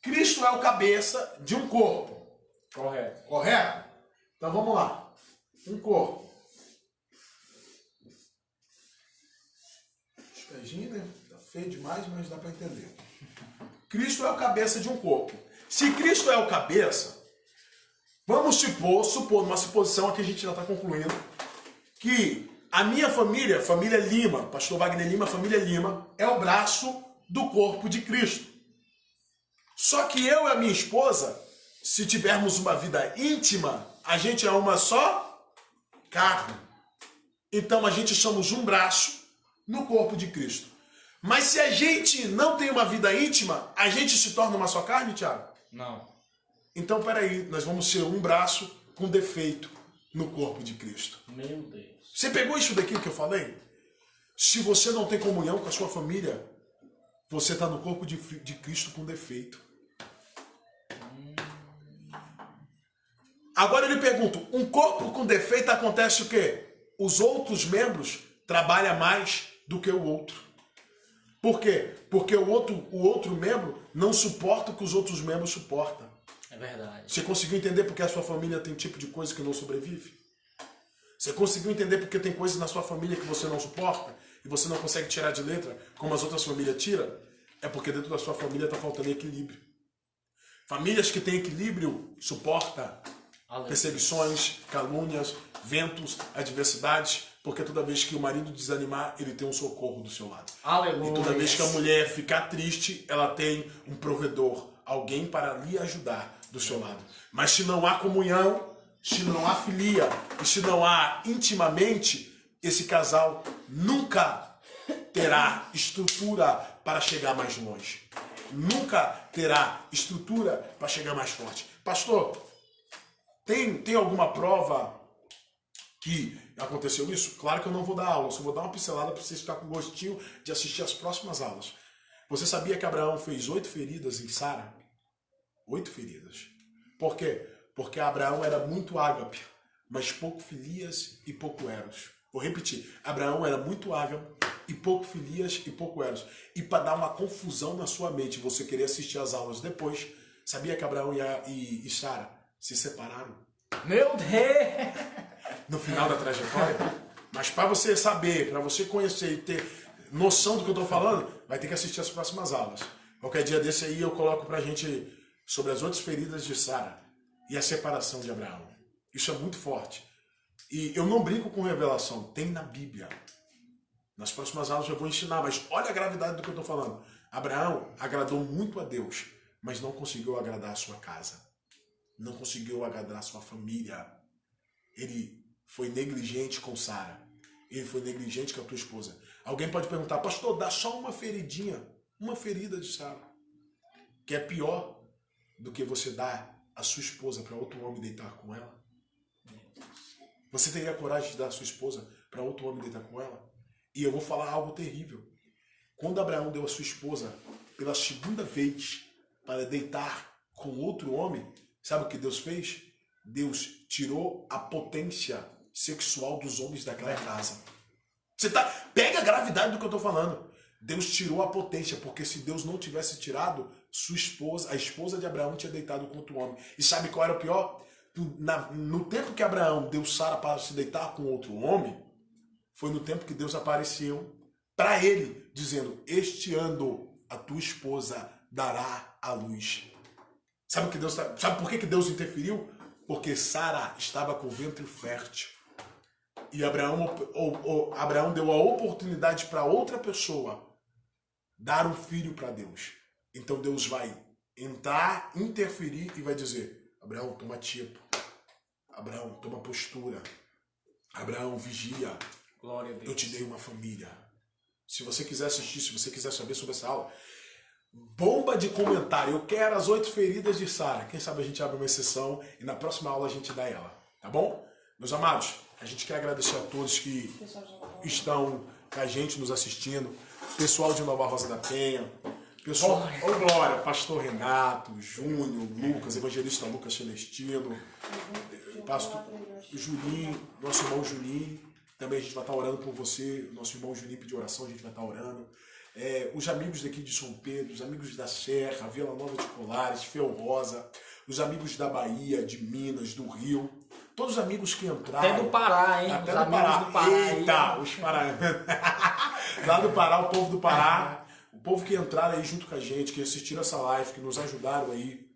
Cristo é o cabeça de um corpo.
Correto.
Correto? Então vamos lá. Um corpo. Os pezinhos, né? Tá feio demais, mas dá para entender. Cristo é o cabeça de um corpo. Se Cristo é o cabeça, vamos supor numa suposição aqui a gente já está concluindo, que a minha família, família Lima, pastor Wagner Lima, família Lima, é o braço do corpo de Cristo. Só que eu e a minha esposa, se tivermos uma vida íntima, a gente é uma só carne. Então a gente somos um braço no corpo de Cristo. Mas se a gente não tem uma vida íntima, a gente se torna uma só carne, Tiago?
Não.
Então, peraí, nós vamos ser um braço com defeito no corpo de Cristo.
Meu Deus.
Você pegou isso daqui que eu falei? Se você não tem comunhão com a sua família, você está no corpo de Cristo com defeito. Agora eu lhe pergunto, um corpo com defeito acontece o quê? Os outros membros trabalham mais do que o outro. Por quê? Porque o outro membro não suporta o que os outros membros suportam.
É verdade.
Você conseguiu entender porque a sua família tem tipo de coisa que não sobrevive? Você conseguiu entender porque tem coisas na sua família que você não suporta e você não consegue tirar de letra como as outras famílias tiram? É porque dentro da sua família está faltando equilíbrio. Famílias que têm equilíbrio suportam perseguições, calúnias, ventos, adversidades, porque toda vez que o marido desanimar, ele tem um socorro do seu lado.
Aleluia.
E toda vez que a mulher ficar triste, ela tem um provedor, alguém para lhe ajudar do seu lado. Mas se não há comunhão, se não há filia, e se não há intimamente, esse casal nunca terá estrutura para chegar mais longe. Nunca terá estrutura para chegar mais forte. Pastor, tem alguma prova que aconteceu isso? Claro que eu não vou dar aula, só vou dar uma pincelada para vocês ficarem com gostinho de assistir as próximas aulas. Você sabia que Abraão fez 8 feridas em Sara? 8 feridas. Por quê? Porque Abraão era muito ágape, mas pouco Filias e pouco Eros. Vou repetir. Abraão era muito ágape e pouco Filias e pouco Eros. E para dar uma confusão na sua mente, você querer assistir as aulas depois, sabia que Abraão e Sara se separaram?
Meu Deus!
No final da trajetória. Mas para você saber, para você conhecer e ter noção do que eu estou falando, vai ter que assistir as próximas aulas. Qualquer dia desse aí eu coloco para a gente sobre as outras feridas de Sara e a separação de Abraão. Isso é muito forte. E eu não brinco com revelação, tem na Bíblia. Nas próximas aulas eu vou ensinar, mas olha a gravidade do que eu estou falando. Abraão agradou muito a Deus, mas não conseguiu agradar a sua casa. Não conseguiu agradar a sua família. Ele foi negligente com Sara. Ele foi negligente com a tua esposa. Alguém pode perguntar, pastor, dá só uma feridinha, uma ferida de Sara, que é pior do que você dar a sua esposa para outro homem deitar com ela? Você teria coragem de dar a sua esposa para outro homem deitar com ela? E eu vou falar algo terrível. Quando Abraão deu a sua esposa pela segunda vez para deitar com outro homem, sabe o que Deus fez? Deus tirou a potência sexual dos homens daquela casa. Pega a gravidade do que eu estou falando. Deus tirou a potência, porque se Deus não tivesse tirado, sua esposa, a esposa de Abraão tinha deitado com outro homem. E sabe qual era o pior? No tempo que Abraão deu Sara para se deitar com outro homem, foi no tempo que Deus apareceu para ele, dizendo, este ano a tua esposa dará à luz. Sabe por que Deus interferiu? Porque Sara estava com o ventre fértil. E Abraão deu a oportunidade para outra pessoa dar um filho para Deus. Então Deus vai entrar, interferir e vai dizer, Abraão, toma tipo. Abraão, toma postura. Abraão, vigia.
Glória a Deus.
Eu te dei uma família. Se você quiser assistir, se você quiser saber sobre essa aula, bomba de comentário. Eu quero as 8 feridas de Sara. Quem sabe a gente abre uma exceção e na próxima aula a gente dá ela. Tá bom? Meus amados, A gente quer agradecer a todos que estão com a gente nos assistindo. Pessoal de Nova Rosa da Penha. Pessoal, Glória, Pastor Renato, Júnior, Lucas, Evangelista Lucas Celestino, Pastor Juninho, nosso irmão Juninho. Também a gente vai estar orando por você. Nosso irmão Juninho pediu oração, a gente vai estar orando. Os amigos daqui de São Pedro, os amigos da Serra, Vila Nova de Colares, Feu Rosa, os amigos da Bahia, de Minas, do Rio, todos os amigos que entraram.
Até do Pará, hein?
Até
Os
do Pará.
amigos do Pará.
Eita, os Pará. Lá do Pará, o povo do Pará, o povo que entraram aí junto com a gente, que assistiram essa live, que nos ajudaram aí.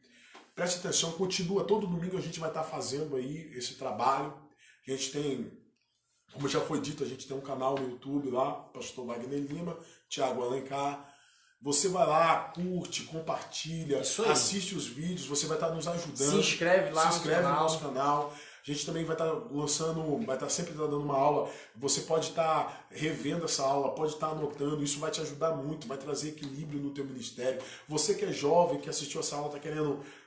Preste atenção, continua. Todo domingo a gente vai estar fazendo aí esse trabalho. A gente tem, como já foi dito, a gente tem um canal no YouTube lá, Pastor Wagner Lima, Thiago Alencar. Você vai lá, curte, compartilha, assiste os vídeos, você vai estar nos ajudando.
Se inscreve lá
no nosso canal. A gente também vai estar lançando, vai estar sempre dando uma aula. Você pode estar revendo essa aula, pode estar anotando. Isso vai te ajudar muito, vai trazer equilíbrio no teu ministério. Você que é jovem, que assistiu essa aula,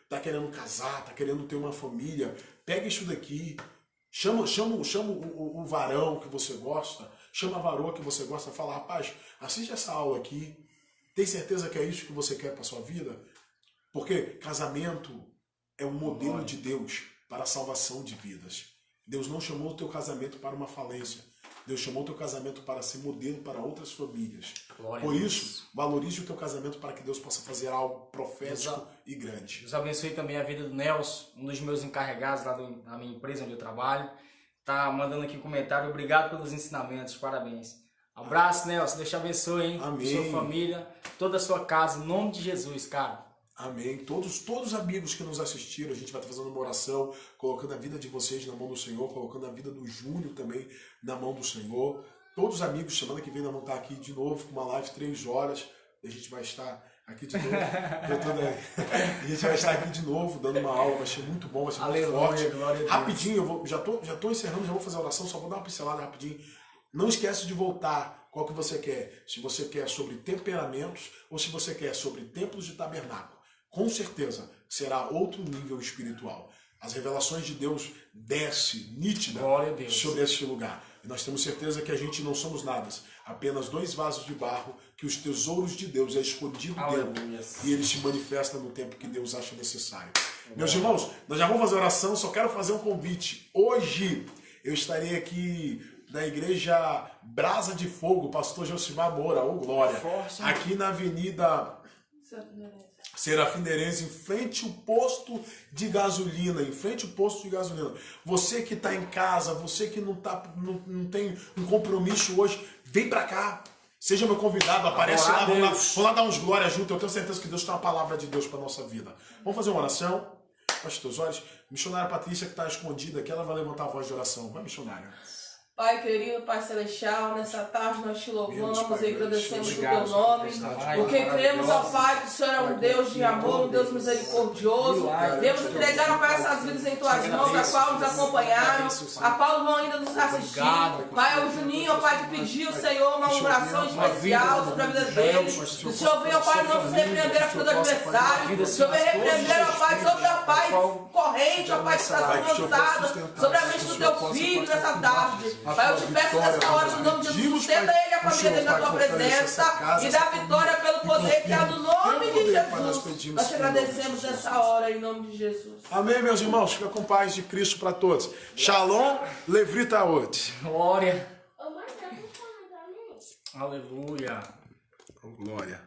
tá querendo casar, tá querendo ter uma família, pega isso daqui. Chama o varão que você gosta, chama a varoa que você gosta, fala, rapaz, assiste essa aula aqui. Tem certeza que é isso que você quer para sua vida? Porque casamento é um modelo de Deus para a salvação de vidas. Deus não chamou o teu casamento para uma falência. Deus chamou o teu casamento para ser modelo para outras famílias. Por isso, valorize o teu casamento para que Deus possa fazer algo profético e grande.
Deus abençoe também a vida do Nelson, um dos meus encarregados lá da minha empresa onde eu trabalho. Tá mandando aqui um comentário. Obrigado pelos ensinamentos. Parabéns. Abraço, Nelson. Deus te abençoe, hein?
Amém.
Sua família, toda a sua casa, em nome de Jesus, cara.
Amém. Todos os amigos que nos assistiram, a gente vai estar fazendo uma oração, colocando a vida de vocês na mão do Senhor, colocando a vida do Júnior também na mão do Senhor. Todos os amigos, semana que vem nós vamos estar aqui de novo com uma live 3 horas. A gente vai estar aqui de novo. A gente vai estar aqui de novo, dando uma aula, vai ser muito bom, vai ser muito forte. Rapidinho, já tô encerrando, já vou fazer a oração, só vou dar uma pincelada rapidinho. Não esquece de voltar. Qual que você quer? Se você quer sobre temperamentos ou se você quer sobre templos de tabernáculo. Com certeza será outro nível espiritual. As revelações de Deus descem nítida sobre este lugar. E nós temos certeza que a gente não somos nada, apenas 2 vasos de barro, que os tesouros de Deus é escondido dentro e ele se manifesta no tempo que Deus acha necessário. Meus irmãos, nós já vamos fazer oração, só quero fazer um convite. Hoje eu estarei aqui na igreja Brasa de Fogo, pastor Josimar Moura, ô glória, aqui na avenida Serafim-Derense, em frente ao posto de gasolina, Você que está em casa, você que não tem um compromisso hoje, vem para cá. Seja meu convidado, aparece lá, vamos lá dar uns glórias junto. Eu tenho certeza que Deus tem uma palavra de Deus para nossa vida. Vamos fazer uma oração? Feche teus olhos. Missionária Patrícia que está escondida aqui, ela vai levantar a voz de oração. Vai, missionária.
Pai querido, Pai celestial, nessa tarde nós te louvamos e agradecemos o teu nome, porque cremos, ó Pai, que o Senhor é um Deus de amor, um Deus misericordioso. Devemos entregar, ó Pai, essas vidas em tuas mãos, a qual nos acompanharam, a qual vão ainda nos assistir. Pai, o Juninho, ó Pai, que pediu, Senhor, uma oração especial sobre a vida deles. O Senhor vem, ó Pai, não nos repreender a vida do adversário. O Senhor vem repreender, ó Pai, toda a Pai corrente, ó Pai, que está sendo lançada sobre a mente do teu filho nessa tarde. Pai, eu te peço nessa hora, no nome de Jesus, sustenta ele e a família dentro da tua presença e dá vitória pelo poder que há no nome de Jesus. Nós te agradecemos nessa hora, em nome de Jesus.
Amém, meus irmãos. Fica com paz de Cristo para todos. Shalom, Levritaot.
Glória. Aleluia.
Glória.